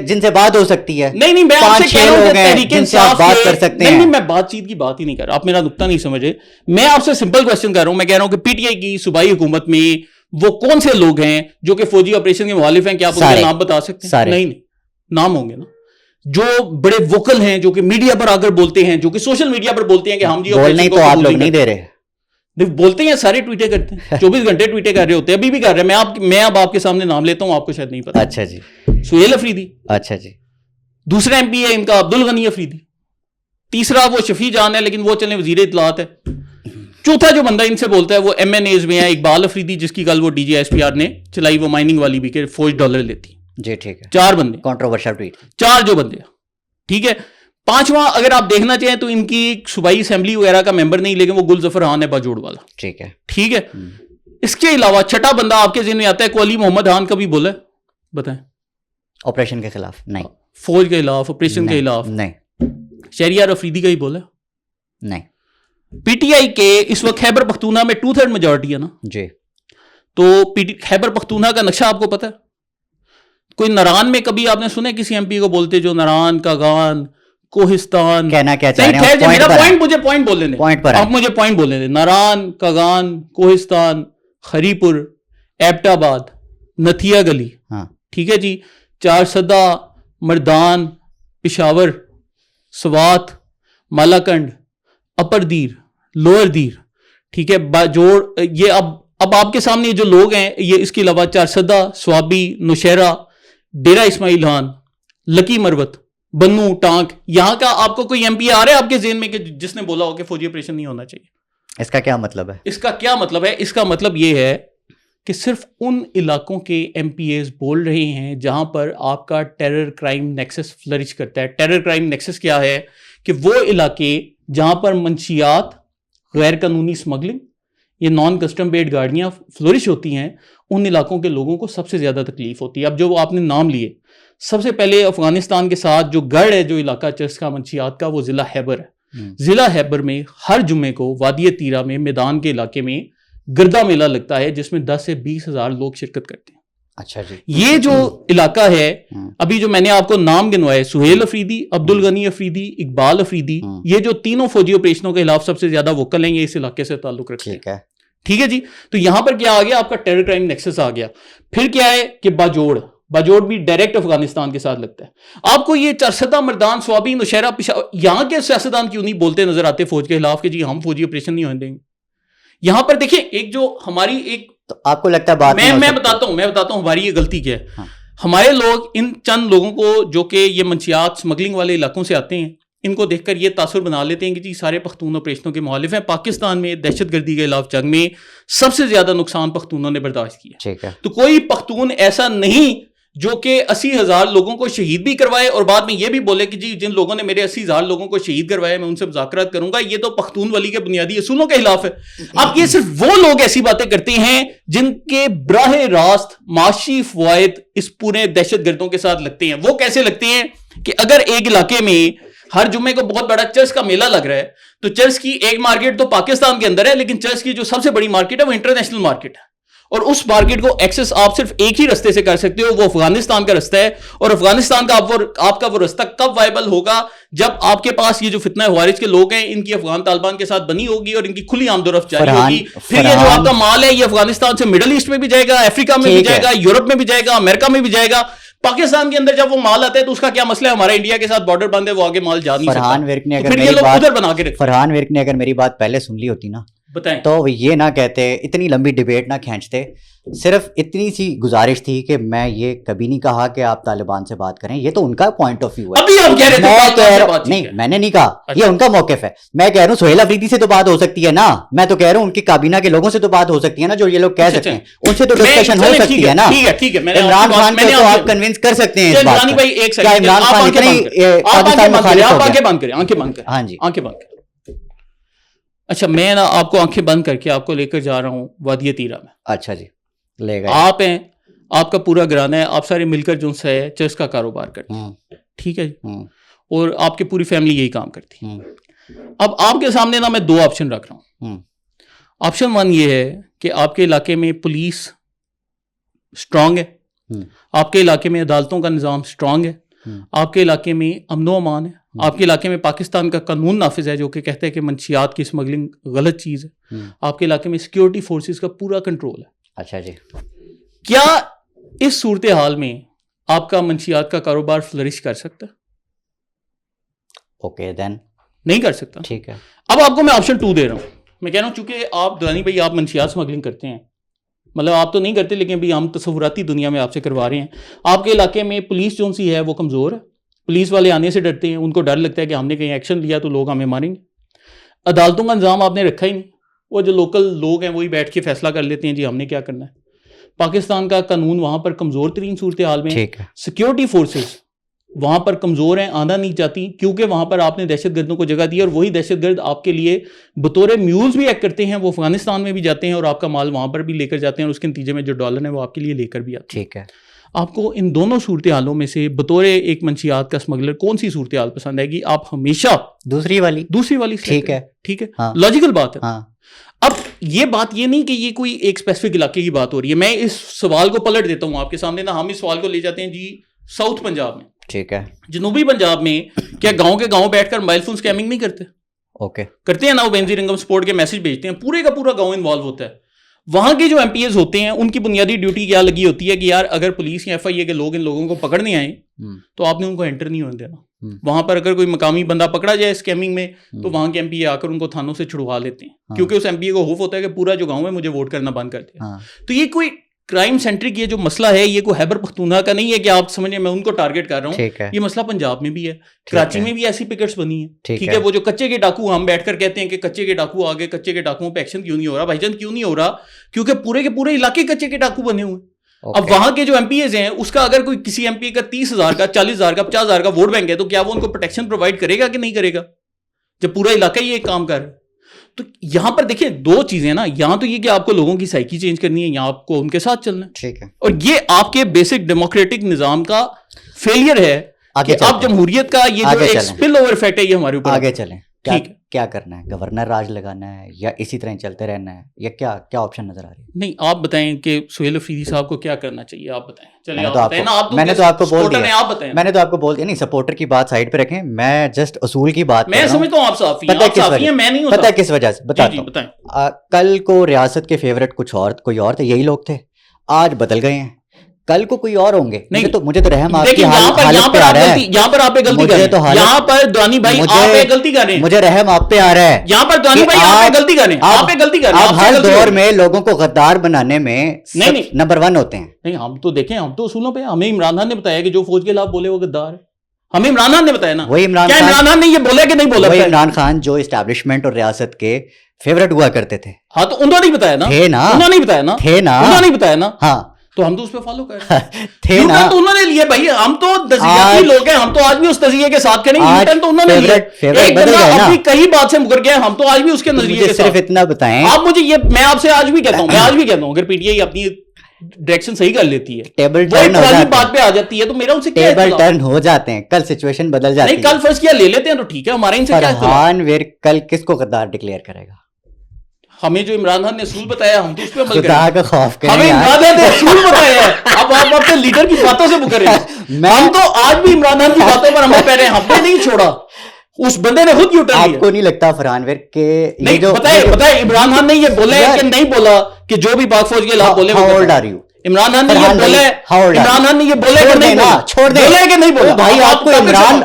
جن سے بات ہو سکتی ہے. نہیں میں آپ سے کہہ رہا ہوں کہ تحریک انصاف بات کر سکتے ہیں. نہیں میں بات چیت کی بات ہی نہیں کر رہا, آپ میرا نقطہ نہیں سمجھے. میں آپ سے سمپل کوشچن کر رہا ہوں. میں کہہ رہا ہوں کہ پی ٹی آئی کی صوبائی حکومت میں وہ کون سے لوگ ہیں جو کہ فوجی آپریشن کے مخالف ہیں؟ کیا آپ ان کے نام بتا سکتے ہیں؟ نہیں نام ہوں گے نا. جو بڑے ووکل ہیں, جو کہ میڈیا پر آ کر بولتے ہیں, جو کہ سوشل میڈیا پر بولتے ہیں کہ ہم جی نہیں, تو آپ لوگ نہیں دے رہے. بولتے ہیں سارے ٹویٹیں کرتے ہیں, 24 گھنٹے ٹویٹیں کر رہے ہوتے ہیں, ابھی بھی کر رہے ہیں. میں اب آپ کے سامنے نام لیتا ہوں, آپ کو شاید نہیں پتا. اچھا جی. سہیل آفریدی. اچھا جی. دوسرا ایم پی ہے ان کا عبدالغنی آفریدی. تیسرا وہ شفیع جان ہے, لیکن وہ چلیں وزیر اطلاعات ہے. چوتھا جو بندہ ان سے بولتا ہے وہ ایم این ایز میں ہے, اقبال آفریدی, جس کی کل وہ D G S P R نے چلائی, وہ مائننگ والی بھی کہ فوج ڈالر لیتی. جی ٹھیک ہے. 4 بندے کنٹروورشل ٹویٹ. 4 جو بندے. ٹھیک ہے. 5واں اگر آپ دیکھنا چاہیں تو ان کی صوبائی اسمبلی وغیرہ کا ممبر نہیں, لیکن وہ گل ظفر خان ہے باجوڑ والا. ٹھیک ہے. ٹھیک ہے. اس کے علاوہ چھٹا بندہ آپ کے ذہن میں آتا ہے کولی محمد خان کا بھی بولا ہے, بتائیں. آپریشن کے خلاف نہیں, فوج کے خلاف, آپریشن کے خلاف نہیں. شہریار آفریدی کا ہی بولا نہیں. پی ٹی آئی کے اس وقت خیبر پختونخوا میں 2/3 میجورٹی ہے نا جی. تو خیبر پختونخوا کا نقشہ آپ کو پتا ہے؟ کوئی ناران میں کبھی آپ نے سنا کسی ایم پی کو بولتے جو ناران, کاغان, کوہستان؟ کہنا کیا چاہ رہے ہیں؟ میرا پوائنٹ مجھے پوائنٹ بولنے دیں. آپ مجھے پوائنٹ بولنے دیں. ناران, کاغان, کوہستان, خری پور, ایبٹ آباد, نتھیا گلی. ٹھیک ہے جی. 4 سدہ, مردان, پشاور, سوات, مالاکنڈ, اپر دیر, لوئر دیر. ٹھیک ہے. باجوڑ. یہ اب آپ کے سامنے جو لوگ ہیں یہ اس کے علاوہ 4 سدہ, سوابی, نوشہرہ, ڈیرہ اسماعیل خان, لکی مروت, بنو, ٹانک. یہاں کا آپ کو کوئی ایم پی آ رہا ہے آپ کے ذہن میں کہ جس نے بولا ہو کہ فوجی آپریشن نہیں ہونا چاہیے؟ اس کا کیا مطلب ہے؟ اس کا کیا مطلب ہے؟ اس کا مطلب یہ ہے کہ صرف ان علاقوں کے ایم پی ایز بول رہے ہیں جہاں پر آپ کا ٹیرر کرائم نیکسس فلرش کرتا ہے. ٹیرر کرائم نیکسس کیا ہے؟ کہ وہ علاقے جہاں پر منشیات, غیر قانونی اسمگلنگ, یہ نان کسٹم بیڈ گاڑیاں فلورش ہوتی ہیں, ان علاقوں کے لوگوں کو سب سے زیادہ تکلیف ہوتی ہے. اب جو آپ نے نام لیے, سب سے پہلے افغانستان کے ساتھ جو گڑھ ہے جو علاقہ چرس کا منشیات کا, وہ ضلع خیبر ہے. ضلع خیبر میں ہر جمعے کو وادی تیرہ میں میدان کے علاقے میں گردہ میلہ لگتا ہے جس میں 10 سے 20 ہزار لوگ شرکت کرتے ہیں. اچھا جی. یہ جو علاقہ ہے ابھی جو میں نے آپ کو نام گنوائے, سہیل آفریدی, عبدالغنی آفریدی, اقبال آفریدی, یہ جو تینوں فوجی آپریشنوں کے خلاف سب سے زیادہ وکل ہیں, یہ اس علاقے سے تعلق رکھتے ہیں. ٹھیک ہے جی. تو یہاں پر کیا آ گیا آپ کا ٹیرر کرائم نیکسس آ گیا. پھر کیا ہے کہ باجوڑ بھی ڈائریکٹ افغانستان کے ساتھ لگتا ہے. آپ کو یہ 4 سدہ, مردان, سوابی, نوشہرہ, پشاور, یہاں کے سیاستدان کیوں نہیں بولتے نظر آتے فوج کے خلاف کہ جی ہم فوجی آپریشن نہیں ہونے دیں گے؟ یہاں پر دیکھیں ایک جو ہماری ایک, تو آپ کو لگتا ہے بات میں بتاتا ہوں ہماری یہ غلطی کیا ہے. ہمارے لوگ ان چند لوگوں کو جو کہ یہ منشیات سمگلنگ والے علاقوں سے آتے ہیں, ان کو دیکھ کر یہ تاثر بنا لیتے ہیں کہ جی سارے پختون آپریشنوں کے مخالف ہیں. پاکستان میں دہشت گردی کے خلاف جنگ میں سب سے زیادہ نقصان پختونوں نے برداشت کیا. تو کوئی پختون ایسا نہیں جو کہ 80,000 لوگوں کو شہید بھی کروائے اور بعد میں یہ بھی بولے کہ جی جن لوگوں نے میرے 80,000 لوگوں کو شہید کروائے میں ان سے مذاکرات کروں گا. یہ تو پختون ولی کے بنیادی اصولوں کے خلاف ہے. اب یہ صرف وہ لوگ ایسی باتیں کرتے ہیں جن کے براہ راست معاشی فوائد اس پورے دہشت گردوں کے ساتھ لگتے ہیں. وہ کیسے لگتے ہیں کہ اگر ایک علاقے میں ہر جمعے کو بہت بڑا چرس کا میلہ لگ رہا ہے, تو چرس کی ایک مارکیٹ تو پاکستان کے اندر ہے, لیکن چرس کی جو سب سے بڑی مارکیٹ ہے وہ انٹرنیشنل مارکیٹ ہے, اور اس مارکیٹ کو ایکسس آپ صرف ایک ہی رستے سے کر سکتے ہو, وہ افغانستان کا رستہ ہے. اور افغانستان کا آپ کا وہ رستہ کب وائبل ہوگا؟ جب آپ کے پاس یہ جو فتنہ خوارج کے لوگ ہیں ان کی افغان طالبان کے ساتھ بنی ہوگی اور ان کی کھلی آمد و رفت جاری ہوگی. پھر یہ جو آپ کا مال ہے یہ افغانستان سے مڈل ایسٹ میں بھی جائے گا, افریقہ میں بھی جائے گا, یورپ میں بھی جائے گا, امریکہ میں بھی جائے گا. پاکستان کے اندر جب وہ مال آتا ہے تو اس کا کیا مسئلہ ہے؟ ہمارا انڈیا کے ساتھ بارڈر بند ہے, وہ آگے مال جا نہیں سکتا. فرحان ورک نے اگر میری بات پہلے سن لی ہوتی نا بتائیں. تو یہ نہ کہتے, اتنی لمبی ڈیبیٹ نہ کھینچتے, صرف اتنی سی گزارش تھی کہ میں یہ کبھی نہیں کہا کہ آپ طالبان سے بات کریں, یہ تو ان کا پوائنٹ آف ویو ہے. ابھی آپ کہہ رہے تھے نہیں, میں نے نہیں کہا, یہ ان کا موقف ہے. میں کہہ رہا ہوں سہیل افریدی سے تو بات ہو سکتی ہے نا, میں تو کہہ رہا ہوں ان کی کابینہ کے لوگوں سے تو بات ہو سکتی ہے نا, جو یہ لوگ کہہ سکتے ہیں ان سے تو ڈسکشن ہو سکتی ہے نا. عمران خان کو تو آپ کنونس کر سکتے ہیں اس بات پر. کیا عمران خان اتنی پاکستان مخالف ہو گیا؟ بند کریں, آنکھیں بند کریں. ہاں جی, آنکھیں بند کریں. اچھا میں نا آپ کو آنکھیں بند کر کے آپ کو لے کر جا رہا ہوں وادی تیرا میں. اچھا جی, لے گئے. آپ ہیں, آپ کا پورا گھرانہ ہے, آپ سارے مل کر جو ہے چرس کا کاروبار کرتے ہیں, ٹھیک ہے جی, اور آپ کی پوری فیملی یہی کام کرتی ہے. اب آپ کے سامنے نا میں دو آپشن رکھ رہا ہوں. آپشن 1 یہ ہے کہ آپ کے علاقے میں پولیس اسٹرانگ ہے, آپ کے علاقے میں عدالتوں کا نظام اسٹرانگ ہے, آپ کے علاقے میں امن و امان ہے, آپ کے علاقے میں پاکستان کا قانون نافذ ہے جو کہ کہتا ہے کہ منشیات کی اسمگلنگ غلط چیز ہے, آپ کے علاقے میں سیکیورٹی فورسز کا پورا کنٹرول ہے. اچھا جی, کیا اس صورتحال میں آپ کا منشیات کا کاروبار فلرش کر سکتا ہے؟ اوکے دین نہیں کر سکتا. ٹھیک ہے. اب آپ کو میں آپشن 2 دے رہا ہوں. میں کہہ رہا ہوں چونکہ آپ درانی بھائی آپ منشیات اسمگلنگ کرتے ہیں, مطلب آپ تو نہیں کرتے لیکن بھی ہم تصوراتی دنیا میں آپ سے کروا رہے ہیں. آپ کے علاقے میں پولیس جو سی ہے وہ کمزور ہے, پولیس والے آنے سے ڈرتے ہیں, ان کو ڈر لگتا ہے کہ ہم نے کہیں ایکشن لیا تو لوگ ہمیں ماریں گے. عدالتوں کا نظام آپ نے رکھا ہی نہیں, وہ جو لوکل لوگ ہیں وہی بیٹھ کے فیصلہ کر لیتے ہیں جی ہم نے کیا کرنا ہے. پاکستان کا قانون وہاں پر کمزور ترین صورتحال میں, سیکیورٹی فورسز وہاں پر کمزور ہیں, آنا نہیں چاہتی کیونکہ وہاں پر آپ نے دہشت گردوں کو جگہ دی, اور وہی دہشت گرد آپ کے لیے بطور میولز بھی ایکٹ کرتے ہیں, وہ افغانستان میں بھی جاتے ہیں اور آپ کا مال وہاں پر بھی لے کر جاتے ہیں, اور اس کے نتیجے میں جو ڈالر ہے وہ آپ کے لیے لے کر بھی آتے ہیں. ٹھیک ہے. آپ کو ان دونوں صورتحالوں میں سے بطور ایک منشیات کا اسمگلر کون سی صورتحال پسند آئے گی؟ آپ ہمیشہ دوسری والی. ٹھیک ہے, ٹھیک ہے, لاجیکل بات ہے. اب یہ بات یہ نہیں کہ یہ کوئی ایک اسپیسیفک علاقے کی بات ہو رہی ہے. میں اس سوال کو پلٹ دیتا ہوں آپ کے سامنے نا. ہم اس سوال کو لے جاتے ہیں جی ساؤتھ پنجاب میں. ٹھیک ہے. جنوبی پنجاب میں کیا گاؤں کے گاؤں بیٹھ کر موبائل فون اسکیمنگ نہیں کرتے؟ اوکے, کرتے ہیں نا. وہ بینظیر انکم سپورٹ کے میسج بھیجتے ہیں, پورے کا پورا گاؤں انوالو ہوتا ہے. وہاں کے جو ایم پی ایز ہوتے ہیں ان کی بنیادی ڈیوٹی کیا لگی ہوتی ہے کہ یار اگر پولیس یا ایف آئی اے کے لوگ ان لوگوں کو پکڑنے آئیں تو آپ نے ان کو انٹر نہیں ہونے دینا. وہاں پر اگر کوئی مقامی بندہ پکڑا جائے اسکیمنگ میں تو وہاں کے ایم پی اے آ کر ان کو تھانوں سے چھڑوا لیتے ہیں, کیونکہ اس ایم پی اے کو خوف ہوتا ہے کہ پورا جو گاؤں ہے مجھے ووٹ کرنا بند کر دیا. تو یہ کوئی کرائم سینٹرک یہ جو مسئلہ ہے یہ کوئی خیبر پختونخوا کا نہیں ہے کہ آپ سمجھیں میں ان کو ٹارگٹ کر رہا ہوں. یہ مسئلہ پنجاب میں بھی ہے, کراچی میں بھی ایسی پکٹس بنی ہیں. ٹھیک ہے, وہ جو کچے کے ڈاکو ہم بیٹھ کر کہتے ہیں کہ کچے کے ڈاکو آگے, کچے کے ڈاکوؤں پہ ایکشن کیوں نہیں ہو رہا بھائی جان؟ کیوں نہیں ہو رہا؟ کیونکہ پورے کے پورے علاقے کچے کے ڈاکو بنے ہوئے. اب وہاں کے جو ایم پی ایز ہیں اس کا اگر کوئی کسی ایم پی اے کا 30,000 کا 40,000 کا 50,000 کا ووٹ بینک ہے تو کیا وہ ان کو پروٹیکشن پرووائڈ کرے گا کہ نہیں کرے گا جب پورا علاقہ ہی ایک کام کر رہا ہے؟ تو یہاں پر دیکھیں دو چیزیں نا, یہاں تو یہ کہ آپ کو لوگوں کی سائیکی چینج کرنی ہے, یہاں آپ کو ان کے ساتھ چلنا ہے. ٹھیک ہے. اور یہ آپ کے بیسک ڈیموکریٹک نظام کا فیلئر ہے کہ آپ جمہوریت کا یہ جو ایک سپل اوور افیکٹ ہے یہ ہمارے اوپر. آگے چلیں. کیا کرنا ہے؟ گورنر راج لگانا ہے یا اسی طرح چلتے رہنا ہے, یا کیا آپشن نظر آ رہی ہے؟ نہیں آپ بتائیں کہ سہیل افریدی صاحب کو کیا کرنا چاہیے, آپ بتائیں. میں نے تو آپ کو بول دیا, نہیں سپورٹر کی بات سائڈ پہ رکھیں, میں جسٹ اصول کی بات میں سمجھتا ہوں. آپ صحافی ہیں, میں نہیں ہوں. پتہ کس وجہ سے بتاتا ہوں. کل کو ریاست کے فیورٹ کوئی اور تھے, یہی لوگ تھے, آج بدل گئے ہیں, کل کو کوئی اور ہوں گے. مجھے تو رحم آپ کی حالت پہ آ رہا ہے. یہاں پر آپ غلطی کر رہے ہیں, یہاں پر دانی بھائی آپ غلطی کر رہے ہیں. مجھے رحم آپ پہ آ رہا ہے. یہاں پر دانی بھائی آپ غلطی کر رہے ہیں, آپ غلطی کر رہے ہیں. آپ ہر دور میں لوگوں کو غدار بنانے میں نمبر 1 ہوتے ہیں. نہیں ہم تو دیکھیں, ہم تو اصولوں پہ, ہمیں عمران خان نے بتایا کہ جو فوج کے خلاف بولے وہ غدار ہے. ہمیں عمران خان نے بتایا نا. وہی عمران خان نے یہ بولا کہ نہیں بولا؟ وہی عمران خان جو اسٹیبلشمنٹ اور ریاست کے فیورٹ ہوا کرتے تھے. ہاں تو انہوں نے بتایا نا. انہوں نے بتایا نا. انہوں نے بتایا نا. ہاں تو ہم تو اس پہ فالو کر رہے ہیں. تھے نا تو انہوں نے لیے بھائی, ہم تو تزیاتی لوگ ہیں, ہم تو آج بھی اس تزیے کے ساتھ کھڑے ہیں. تو انہوں نے لیے ایک بندہ اپنی کئی بات سے مکر گیا, ہم تو آج بھی اس کے نظریے کے ساتھ. صرف اتنا بتائیں آپ مجھے یہ, میں آپ سے آج بھی کہتا ہوں, اگر پی ٹی آئی اپنی ڈائریکشن صحیح کر لیتی ہے, ٹیبل ٹرن بات پہ آ جاتی ہے, تو میرا ان سے کیا ٹیبل ٹرن ہو جاتے ہیں, کل سچویشن بدل جاتی ہے. نہیں کل فرض کیا لے لیتے ہیں تو ٹھیک ہے, ہمارے ان سے کیا فرحان ویر کل کس کو غدار ڈکلیئر کرے گا؟ ہمیں جو عمران خان نے اصول بتایا ہم تو اس پہ عمل کریں. خدا کا خوف کریں. ہمیں عمران خان نے اصول بتایا ہے, اب آپ اپنے لیڈر کی باتوں سے مکر رہے ہیں. ہم تو آج بھی عمران خان کی باتوں پر عمل کر رہے ہیں, ہم نے نہیں چھوڑا, اس بندے نے خود یوٹرن لیا. آپ کو نہیں لگتا فرحان ویر کہ نہیں بتائے عمران خان نے یہ بولا ہے کہ نہیں بولا کہ جو بھی پاک فوج کے خلاف بولے؟ How old are you? Imran Khan نے یہ بولا ہے, عمران خان نے یہ بولا کہ نہیں بولا, چھوڑ دیں, بولا کہ نہیں بولا بھائی آپ کو عمران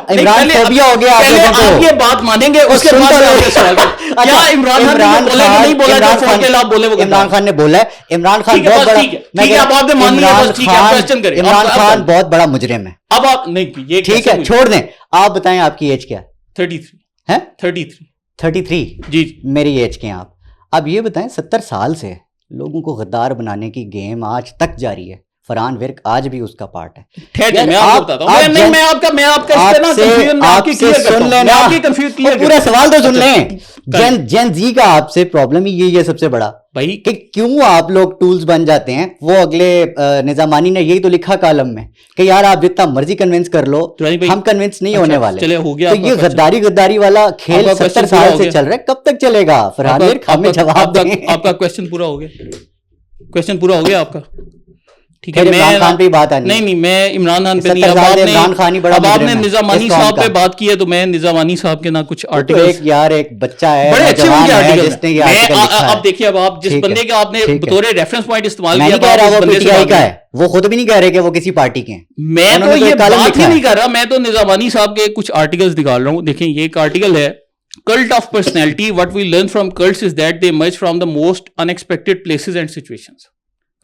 فوبیا ہو گیا, آپ یہ بات مانیں گے اس کے بعد کیا عمران خان نے بولا کہ نہیں بولا جو فون کے خلاف بولے, وہ عمران خان نے بولا ہے, عمران خان بہت بڑا, ٹھیک ہے اب آپ نے مان لیا, بس ٹھیک ہے آپ کوسچن کریں, عمران خان بہت بڑا مجرم ہے, اب آپ نہیں یہ ٹھیک ہے چھوڑ دیں, آپ بتائیں آپ کی ایج کیا؟ 33 ہے 33 جی میری ایج کے ہیں آپ. اب یہ بتائیں 70 سال سے لوگوں کو غدار بنانے کی گیم آج تک جاری ہے, فرحان ورک آج بھی اس کا پارٹ ہے. پورا سوال تو سن لیں, جین زی کا آپ سے پرابلم ہی یہ سب سے بڑا بھائی کہ کیوں آپ لوگ ٹولز بن جاتے ہیں. وہ اگلے نظامانی نے یہی تو لکھا کالم میں کہ یار آپ جتنا مرضی کنونس کر لو ہم کنونس نہیں ہونے والے. تو یہ غداری والا کھیل 70 سال سے چل رہا ہے, کب تک چلے گا فرحان ورک, ہمیں جواب دیں. آپ کا کوسچن پورا ہو گیا, کوسچن پورا ہو گیا آپ کا, ٹھیک ہے. عمران خان پہ بات آنی نہیں میں عمران خان پہ نہیں, اب آپ نے نظامانی صاحب پہ بات کی ہے تو میں نظامانی صاحب کے نا کچھ آرٹیکل, یار ایک بچہ ہے بڑے اچھے ان کے آرٹیکل ہیں. اب دیکھیے اب آپ جس بندے کا آپ نے بطور ریفرنس پوائنٹ استعمال کیا, وہ پی ٹی آئی کا ہے, وہ خود بھی نہیں کہہ رہے کہ وہ کسی پارٹی کے ہیں. میں تو یہ بات ہی نہیں کر رہا, میں تو نظامانی صاحب کے کچھ آرٹیکلز نکال رہا ہوں. دیکھیں یہ ایک آرٹیکل ہے, Cult of personality, what we learn from cults is that they emerge from the most unexpected places and situations.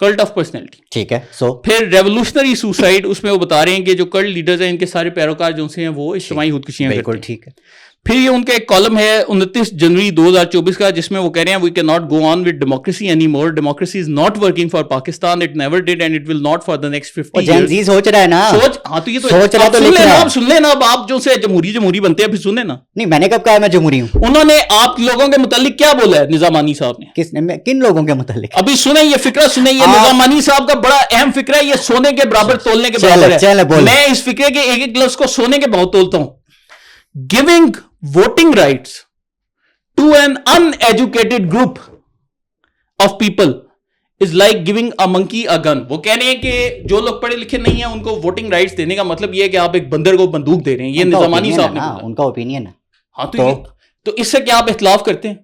Cult of personality. ٹھیک ہے. سو پھر ریولوشنری سوسائڈ, اس میں وہ بتا رہے ہیں کہ جو کلٹ لیڈرز ہیں ان کے سارے پیروکار جو سے ہیں وہ اجتماعی خودکشیاں کرتے ہیں. بالکل ٹھیک ہے. پھر یہ ان کا ایک کالم ہے 29 جنوری 2024 کا, جس میں وہ کہہ رہے ہیں we cannot go on with democracy anymore. Democracy is not working for Pakistan. It never did and it will not for the next 50 years. Jain زی سوچ رہا ہے نا, ہاں تو یہ تو سوچ رہا تو لکھ رہا ہے. آپ سن لینا, اب آپ جو سے جمہوری بنتے ہیں پھر سنیں نا. نہیں میں نے کب کہا میں جمہوری ہوں. انہوں نے آپ لوگوں کے متعلق کیا بولا ہے نظامانی صاحب نے؟ کس نے, کن لوگوں کے متعلق؟ ابھی سنیں یہ فکرہ سنیں, یہ نظامانی صاحب کا بڑا اہم فکرہ ہے, یہ سونے کے برابر تولنے کے برابر ہے. میں اس فکرے کے ایک ایک لفظ کو سونے کے بہت تولتا ہوں. Giving voting rights to an uneducated group of people is like giving a monkey a gun. وہ کہہ رہے ہیں کہ جو لوگ پڑھے لکھے نہیں ہیں ان کو ووٹنگ رائٹس دینے کا مطلب یہ ہے کہ آپ ایک بندر کو بندوق دے رہے ہیں. یہ نظامانی صاحب نے بولا, ان کا اوپینین ہے. ہاں تو اس سے کیا آپ اختلاف کرتے ہیں؟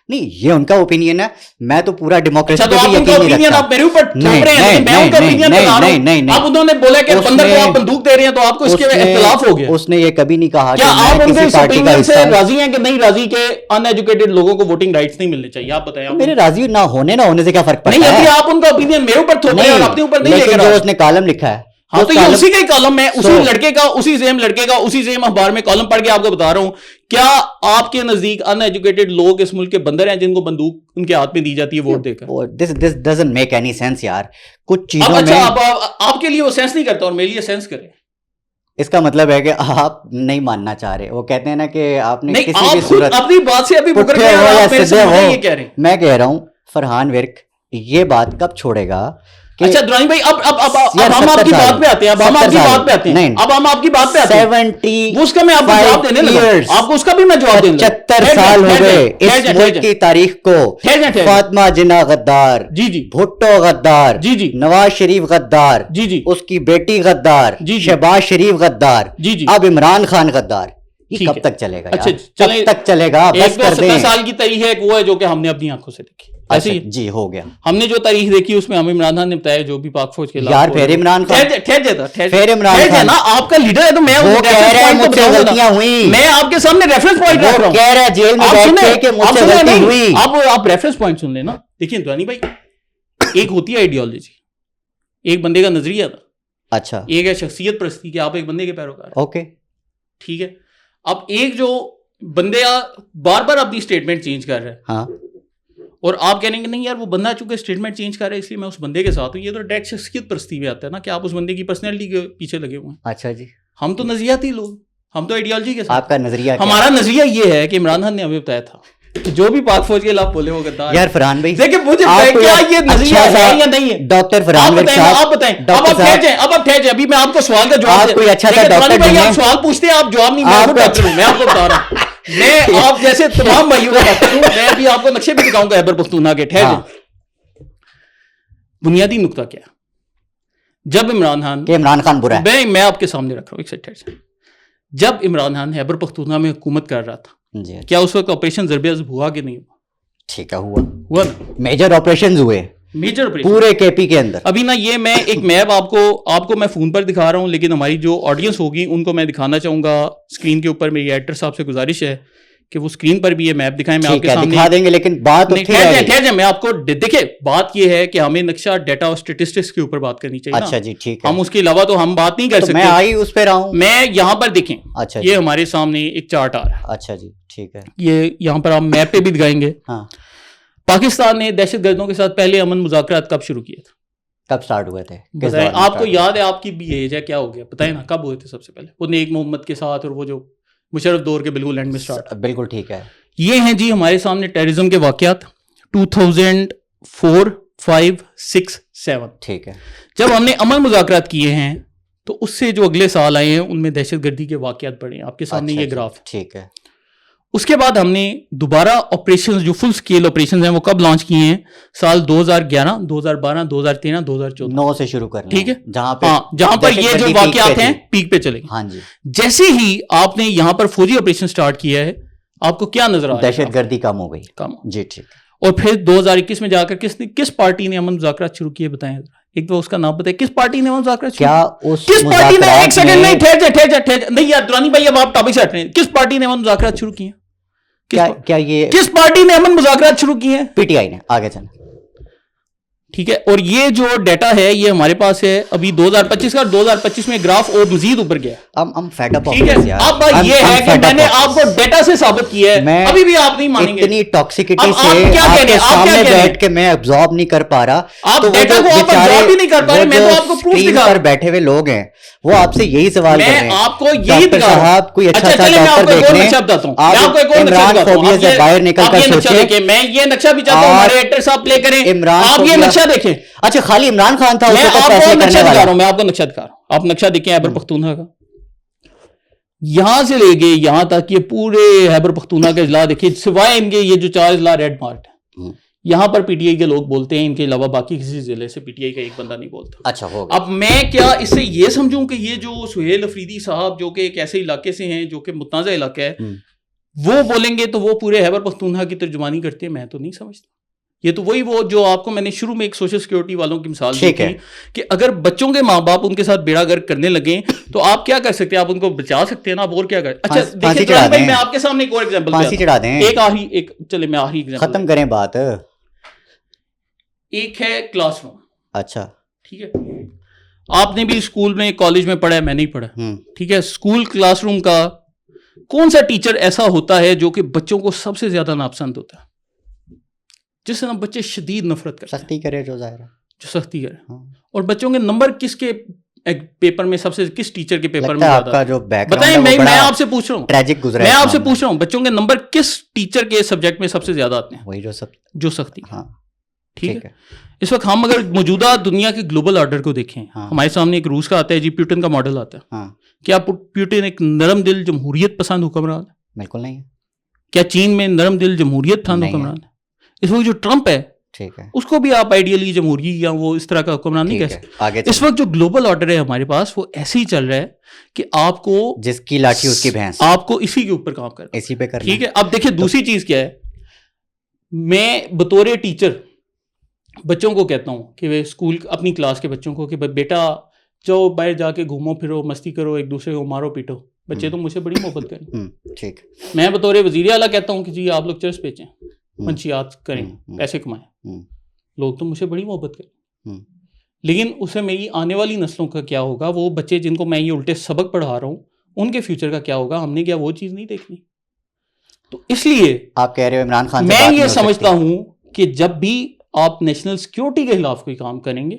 نہیں یہ ان کا اوپینین ہے, میں تو پورا ڈیموکریسی پہ بھی یقین نہیں رکھتا. آپ میرے اوپر تھوپ رہے ہیں, میں ان کا اوپینین بتا رہا ہوں. اب انہوں نے بولا کہ بندر کو آپ بندوق دے رہے ہیں تو آپ کو اس کے اختلاف ہو گیا. اس نے یہ کبھی نہیں کہا. کیا آپ ان کے اس اوپینین سے راضی ہیں کہ نہیں راضی کہ ان ایجوکیٹڈ لوگوں کو ووٹنگ رائٹس نہیں ملنے چاہیے؟ آپ بتائیں. میرے راضی نہ ہونے سے کیا فرق پڑتا ہے؟ نہیں ابھی آپ ان کا اوپینین میرے اوپر تھوپ رہے ہیں اور اپنے اوپر نہیں لے کر. اس نے کالم لکھا ہے, ہاں تو یہ اسی کا ہی کالم ہے, اسی لڑکے کا, اسی سیم لڑکے کا, اسی سیم اخبار میں کالم پڑھ کے آپ کو بتا رہا ہوں. کیا آپ کے نزدیک ان ایجوکیٹڈ لوگ اس ملک کے بندر ہیں جن کو بندوق ان کے ہاتھ میں دی جاتی ہے ووٹ دے کر؟ This doesn't make any sense یار. کچھ چیزوں میں اچھا آپ کے لیے وہ سینس نہیں کرتا اور میرے لیے سینس کرے. اس کا مطلب ہے کہ آپ نہیں ماننا چاہ رہے. وہ کہتے ہیں نا کہ آپ نے کسی بھی صورت اپنی بات سے ابھی مکر گئے اور آپ میرے سے یہ کہہ رہے ہیں. میں کہہ رہا ہوں فرحان ورک یہ بات کب چھوڑے گا؟ اچھا درانی بھائی اب ہم آپ کی بات پہ آتے ہیں, اب ہم آپ کی بات پہ آتے ہیں, اب ہم آپ کی بات پہ آتے ہیں. اس کا میں آپ کو جواب دینے لگا, آپ کو اس کا بھی میں جواب دینے لگا. 75 سال ہو گئے اس ملک کی تاریخ کو. فاطمہ جناح غدار, جی جی, بھٹو غدار, جی جی, نواز شریف غدار, جی جی, اس کی بیٹی غدار, شہباز شریف غدار, جی جی, اب عمران خان غدار. یہ کب تک چلے گا؟ اچھا کب تک چلے گا؟ بس کر دیں. 70 سال کی تاریخ ہے وہ ہے جو کہ ہم نے اپنی آنکھوں سے دیکھی. ایسے جی ہو گیا. ہم نے جو تاریخ دیکھی اس میں ہمیں عمران خان نے بتایا جو بھی پاک فوج کے یار پھر عمران خان پھر عمران خان آپ کا لیڈر ہے تو میں وہ کہہ رہا ہے مجھ سے غلطیاں ہوئی, میں آپ کے سامنے ریفرنس پوائنٹ رکھ رہا ہوں. کہہ رہا ہے جیل میں بیٹھ کے کہ مجھ سے غلطی ہوئی. آپ ریفرنس پوائنٹ سن لیں نا. دیکھیں دوانی بھائی, ایک ہوتی ہے آئیڈیالوجی, ایک بندے کا نظریہ تھا. اچھا. ایک ہے شخصیت پرستی کہ آپ ایک بندے کے پیروکار. اوکے ٹھیک ہے. اب ایک جو بندے بار بار اپنی اسٹیٹمنٹ چینج کر رہا ہے, ہاں, اور آپ کہہ رہے ہیں کہ نہیں یار وہ بندہ چونکہ اسٹیٹمنٹ چینج کر رہا ہے اس لیے میں اس بندے کے ساتھ ہوں. یہ تو ڈائریکٹ شخصیت پرستی میں آتا ہے نا کہ آپ اس بندے کی پرسنالٹی کے پیچھے لگے ہوئے ہیں. اچھا جی. ہم تو نظریاتی لوگ, ہم تو آئیڈیالوجی کے ساتھ. آپ کا نظریہ, ہمارا نظریہ یہ ہے کہ عمران خان نے ہمیں بتایا تھا جو بھی پاک فوج کے خلاف بولے وہ غدار. یار فرحان بھائی دیکھیں مجھے کیا یہ نظریہ ہے یا نہیں ہے؟ ڈاکٹر فرحان صاحب آپ بتائیں. اب آپ ٹھہر جائیں, اب آپ ٹھہر جائیں, ابھی میں آپ کو سوال کا جواب. آپ کوئی اچھا سا ڈاکٹر بھائی آپ سوال پوچھتے ہیں, آپ جواب نہیں. میں آپ کو بتا رہا ہوں, میں آپ جیسے تمام بھائیوں کا ڈاکٹر ہوں. میں ابھی آپ کو نقشے بھی دکھاؤں گا خیبر پختونخوا کے. ٹھہر جائیں. بنیادی نقطہ کیا ہے؟ جب عمران خان برا ہے, میں آپ کے سامنے رکھ رہا ہوں ایک سیکنڈ. جب عمران خان خیبر پختونخوا میں حکومت کر رہا تھا, کیا اس وقت آپریشن ضرب عضب ہوا کہ نہیں ہوا؟ ٹھیک ہے, ہوا نا. میجر آپریشنز ہوئے, میجر پورے کے پی کے اندر. ابھی نا یہ میں ایک میپ آپ کو میں فون پر دکھا رہا ہوں, لیکن ہماری جو آڈینس ہوگی ان کو میں دکھانا چاہوں گا اسکرین کے اوپر. میری ایڈیٹر صاحب سے گزارش ہے کہ وہ اسکرین پر بھی یہ میپ دکھائیں. میں آپ کے سامنے دکھا دیں گے, لیکن بات ٹھہر جائیں, میں آپ کو دیکھیں بات یہ ہے کہ ہمیں نقشہ ڈیٹا اور اسٹیٹسٹکس کے اوپر بات کرنی چاہیے. اچھا جی ٹھیک ہے, ہم اس کے علاوہ تو ہم بات نہیں کر سکتے. میں آئی اس پہ رہا ہوں, میں یہاں پر دیکھیں. اچھا یہ ہمارے سامنے ایک چارٹ آ رہا ہے. اچھا جی ٹھیک ہے, یہ یہاں پر ہم میپ پہ بھی دکھائیں گے. ہاں, پاکستان نے دہشت گردوں کے ساتھ پہلے امن مذاکرات کب شروع کیے تھے؟ کب سٹارٹ ہوئے تھے؟ بتائیں, آپ کو یاد ہے؟ آپ کی بھی ایج ہے, کیا ہو گیا بتائیں نا, کب ہوئے تھے سب سے پہلے؟ وہ نیک محمد کے ساتھ اور وہ جو مشرف دور کے بالکل اینڈ میں سٹارٹ. بالکل ٹھیک ہے. یہ ہیں جی ہمارے سامنے ٹیررزم کے واقعات 2004, 5, 6, 7. ٹھیک ہے. جب ہم نے امن مذاکرات کیے ہیں تو اس سے جو اگلے سال آئے ہیں ان میں دہشت گردی کے واقعات بڑھے ہیں. آپ کے سامنے یہ گراف. ٹھیک ہے. اس کے بعد ہم نے دوبارہ آپریشنز جو فل سکیل آپریشنز ہیں وہ کب لانچ کیے ہیں؟ سال 2011, 2012, 2013, 2014. 9 سے شروع کرنا, ٹھیک ہے, جہاں پر یہ جو واقعات ہیں پیک پہ چلے گئے. ہاں جی. جیسے ہی آپ نے یہاں پر فوجی آپریشن سٹارٹ کیا ہے, آپ کو کیا نظر آ رہا ہے؟ دہشت گردی کم ہو گئی. کم جی ٹھیک. اور پھر 2021 میں جا کر کس پارٹی نے امن مذاکرات شروع کیے بتائیں؟ ایک تو اس کا نام بتائیں, کس پارٹی نے امن مذاکرات شروع کیا؟ کس پارٹی نے؟ ایک سیکنڈ, نہیں ٹھہر جا نہیں یار درانی بھائی, اب آپ ٹاپک سے ہٹ رہے ہیں. کس پارٹی نے امن مذاکرات شروع کیے؟ کیا یہ کس پارٹی نے امن مذاکرات شروع کیے ہیں؟ پی ٹی آئی نے. آگے چلیں. ٹھیک ہے, اور یہ جو ڈیٹا ہے یہ ہمارے پاس ہے ابھی 2025 کا. 2025 میں گراف اور مزید اوپر گیا. ہم فیڈ اپ. ٹھیک ہے, اب یہ ہے کہ میں نے آپ کو ڈیٹا سے ثابت کیا ہے, ابھی بھی آپ نہیں مانیں گے. اتنی ٹاکسیکٹی سے آپ کے سامنے بیٹھ کے میں ابزارب نہیں کر پا رہا. آپ ڈیٹا کو آپ ابزارب بھی نہیں کر پا رہے, میں تو آپ کو پروف دکھا پر بیٹھے ہوئے لوگ ہیں وہ آپ سے یہی سوال کر رہے ہیں. میں آپ کو یہی دکھا رہا ہوں. کوئی اچھا اچھا چلیں میں آپ کو ایک اور نقشہ بتاتا ہوں. میں آپ کو ایک اور نقشہ دکھاتا ہوں. عمران سے باہر نکل کر سوچیں. میں یہ نقشہ بھی چاہتا ہوں ہمارے ایڈیٹر صاحب پلے کریں. آپ یہ نقشہ دیکھیں. اچھا خالی عمران خان تھا, میں آپ کو نقشہ دکھا رہا ہوں. میں آپ کو نقشہ دکھا رہا ہوں. آپ نقشہ دیکھیں خیبر پختونخوا کا, یہاں سے لے گئے یہاں تک یہ پورے خیبر پختونخوا کے اضلاع دیکھیں, سوائے ان کے یہ جو 4 اضلاع ریڈ مارک ہے, یہاں پر پی ٹی آئی کے لوگ بولتے ہیں. ان کے علاوہ باقی کسی ضلع سے پی ٹی آئی کا ایک بندہ نہیں بولتا. اچھا ہو. اب میں کیا اس سے یہ سمجھوں کہ یہ جو سہیل افریدی صاحب جو کہ ایک ایسے علاقے سے ہیں جو کہ متنازع علاقہ ہے, وہ بولیں گے تو وہ پورے خیبر پختونخوا کی ترجمانی کرتے ہیں؟ میں تو نہیں سمجھتا. یہ تو وہی وہ جو آپ کو میں نے شروع میں ایک سوشل سیکورٹی والوں کی مثال دی تھی کہ اگر بچوں کے ماں باپ ان کے ساتھ بیڑا گرک کرنے لگیں تو آپ کیا کر سکتے ہیں؟ آپ ان کو بچا سکتے ہیں نا, آپ اور کیا کریں؟ اچھا دیکھیں میں آپ کے سامنے ایک اور ایگزامپل پھانسی چڑھا دیں. ایک چلے میں آخری ایگزامپل ختم کریں بات. ایک ہے کلاس روم. اچھا ٹھیک ہے, آپ نے بھی اسکول میں کالج میں پڑھا ہے, میں نہیں پڑھا. ٹھیک ہے, اسکول کلاس روم کا کون سا ٹیچر ایسا ہوتا ہے جو کہ بچوں کو سب سے زیادہ ناپسند ہوتا ہے, جس سے نا بچے شدید نفرت کرتے ہیں؟ سختی کرے جو ظاہر ہے, جو سختی کرے. اور بچوں کے نمبر کس کے پیپر میں سب سے, کس ٹیچر کے پیپر میں زیادہ جو بتائیں؟ میں آپ سے پوچھ رہا ہوں, ٹریجک گزرا ہے. میں آپ سے پوچھ رہا ہوں بچوں کے نمبر کس ٹیچر کے سبجیکٹ میں سب سے زیادہ آتے ہیں؟ وہی جو سختی. ہاں ٹھیک ہے. اس وقت ہم اگر موجودہ دنیا کے گلوبل آرڈر کو دیکھیں, ہمارے سامنے ایک روس کا آتا ہے جی, پیوٹن کا ماڈل آتا ہے. کیا پیوٹن ایک نرم دل جمہوریت پسند حکمران ہے؟ بالکل نہیں. کیا چین میں نرم دل جمہوریت پسند حکمران ہے؟ اس وقت جو ٹرمپ ہے ٹھیک ہے, اس کو بھی آپ آئیڈیلی جمہوری یا وہ اس طرح کا حکمران نہیں کہہ سکتے. اس وقت جو گلوبل آرڈر ہے ہمارے پاس وہ ایسے ہی چل رہا ہے کہ آپ کو جس کی لاٹھی اس کی بھینس, آپ کو اسی کے اوپر کام کرنا, اسی پہ کرنا. ٹھیک ہے. اب دیکھیں دوسری چیز کیا ہے, میں بطور ٹیچر بچوں کو کہتا ہوں کہ وہ اسکول اپنی کلاس کے بچوں کو کہ بیٹا جاؤ باہر جا کے گھومو پھرو, مستی کرو, ایک دوسرے کو مارو پیٹو. بچے تو مجھ سے بڑی محبت کریں. ٹھیک. میں بطور وزیر اعلیٰ کہتا ہوں کہ جی آپ لوگ چرس بیچیں, منشیات کریں, پیسے کمائیں. لوگ تو مجھ سے بڑی محبت کریں, لیکن اسے میری آنے والی نسلوں کا کیا ہوگا؟ وہ بچے جن کو میں یہ الٹے سبق پڑھا رہا ہوں ان کے فیوچر کا کیا ہوگا؟ ہم نے کیا وہ چیز نہیں دیکھنی؟ تو اس لیے آپ کہہ رہے ہو عمران خان میں یہ سمجھتا ہوں کہ جب بھی آپ نیشنل سیکیورٹی کے خلاف کوئی کام کریں گے,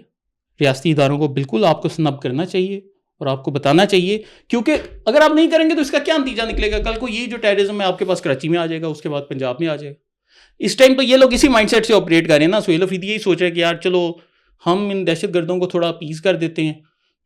ریاستی اداروں کو بالکل آپ کو سنب کرنا چاہیے اور آپ کو بتانا چاہیے, کیونکہ اگر آپ نہیں کریں گے تو اس کا کیا نتیجہ نکلے گا؟ کل کو یہ جو ٹیررزم ہے آپ کے پاس کراچی میں آ جائے گا, اس کے بعد پنجاب میں آ جائے گا. اس ٹائم تو یہ لوگ اسی مائنڈ سیٹ سے آپریٹ کر رہے ہیں نا. سہیل افریدی یہی سوچ رہے ہیں کہ یار چلو ہم ان دہشت گردوں کو تھوڑا اپیز کر دیتے ہیں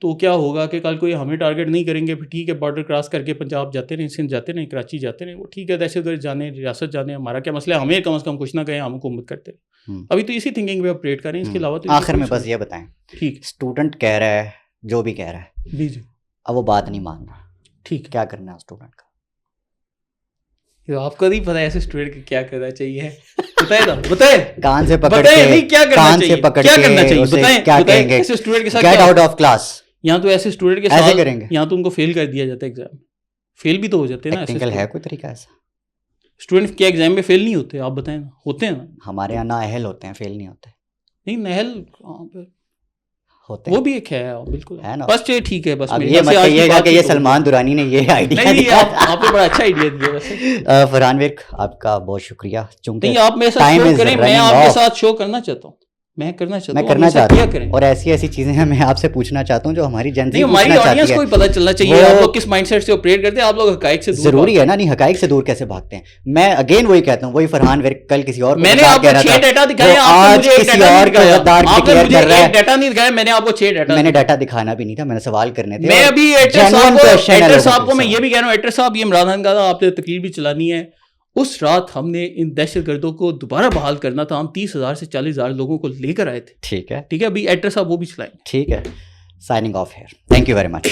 تو کیا ہوگا کہ کل کو یہ ہمیں ٹارگیٹ نہیں کریں گے, پھر ٹھیک ہے بارڈر کراس کر کے پنجاب جاتے رہیں, سندھ جاتے رہیں, کراچی جاتے رہیں, وہ ٹھیک ہے دہشت گرد جانے, ریاست جانے, ہمارا کیا مسئلہ ہے, ہمیں کم از کم کچھ نہ کہیں, ہم حکومت کرتے رہیں. ابھی تو اسی تھنکنگ پہ آپریٹ کریں, اس کے علاوہ تو آخر میں بس یہ بتائیں, ٹھیک اسٹوڈنٹ کہہ رہا ہے جو بھی کہہ رہا ہے جی جی, اب وہ بات نہیں مان رہا, ٹھیک کیا کرنا ہے اسٹوڈنٹ کا؟ آپ کو نہیں پتا ایسے اسٹوڈنٹ کو کیا کرنا چاہیے؟ بتائے نا، بتائے کان سے پکڑ کے کیا کرنا چاہیے، بتائیں ایسے اسٹوڈنٹ کے ساتھ گیٹ آؤٹ آف کلاس. یہاں تو ایسے اسٹوڈنٹ کے ساتھ کریں گے، یہاں تو ان کو فیل کر دیا جاتا ہے ایگزام. فیل بھی تو ہو جاتے ہیں نا. ٹیکنیکل ہے کوئی طریقہ ایسا؟ اسٹوڈنٹ کیا ایگزام میں فیل نہیں ہوتے؟ آپ بتائیں نا. ہوتے ہیں نا. ہمارے یہاں نااہل ہوتے ہیں، فیل نہیں ہوتے. نہیں نااہل ہوتے، وہ بھی ایک ہے بالکل ہے نا. بس ٹھیک ہے. بس یہ مت کہیے گا کہ یہ سلمان درانی نے یہ آئیڈیا دیا. آپ نے بڑا اچھا آئیڈیا دیا ویسے. فرحان ویرک آپ کا بہت شکریہ. چونکہ آپ میرے ساتھ شو کریں، میں آپ کے ساتھ شو کرنا چاہتا ہوں. میں کرنا چاہتا ہوں اور ایسی چیزیں ہیں میں آپ سے پوچھنا چاہتا ہوں جو ہماری جنزی ہماری آڈینس کو پتہ چلنا چاہیے آپ لوگ کس مائنڈ سیٹ سے آپریٹ کرتے ہیں. آپ لوگ حقائق سے ضروری ہے نا. نہیں حقائق سے دور کیسے بھاگتے ہیں؟ میں اگین وہی کہتا ہوں، وہی فرحان ورک کل کسی اور میں نے آپ کو 6 ڈیٹا دکھائے، آج کسی اور کو غدار ڈکلیئر کر رہا ہے. ڈیٹا نہیں دکھایا میں نے آپ کو 6 ڈیٹا. میں نے ڈیٹا دکھانا بھی نہیں تھا، میں نے سوال کرنے تھے. میں ابھی ایڈر صاحب کو میں یہ بھی کہہ رہا ہوں، ایڈر صاحب یہ عمران خان کا تھا، آپ نے تقریر بھی چلانی ہے. اس رات ہم نے ان دہشت گردوں کو دوبارہ بحال کرنا تھا. ہم 30,000 سے 40,000 لوگوں کو لے کر آئے تھے. ٹھیک ہے ابھی ایڈر صاحب وہ بھی چلائیں. ٹھیک ہے. Signing off here. Thank you very much.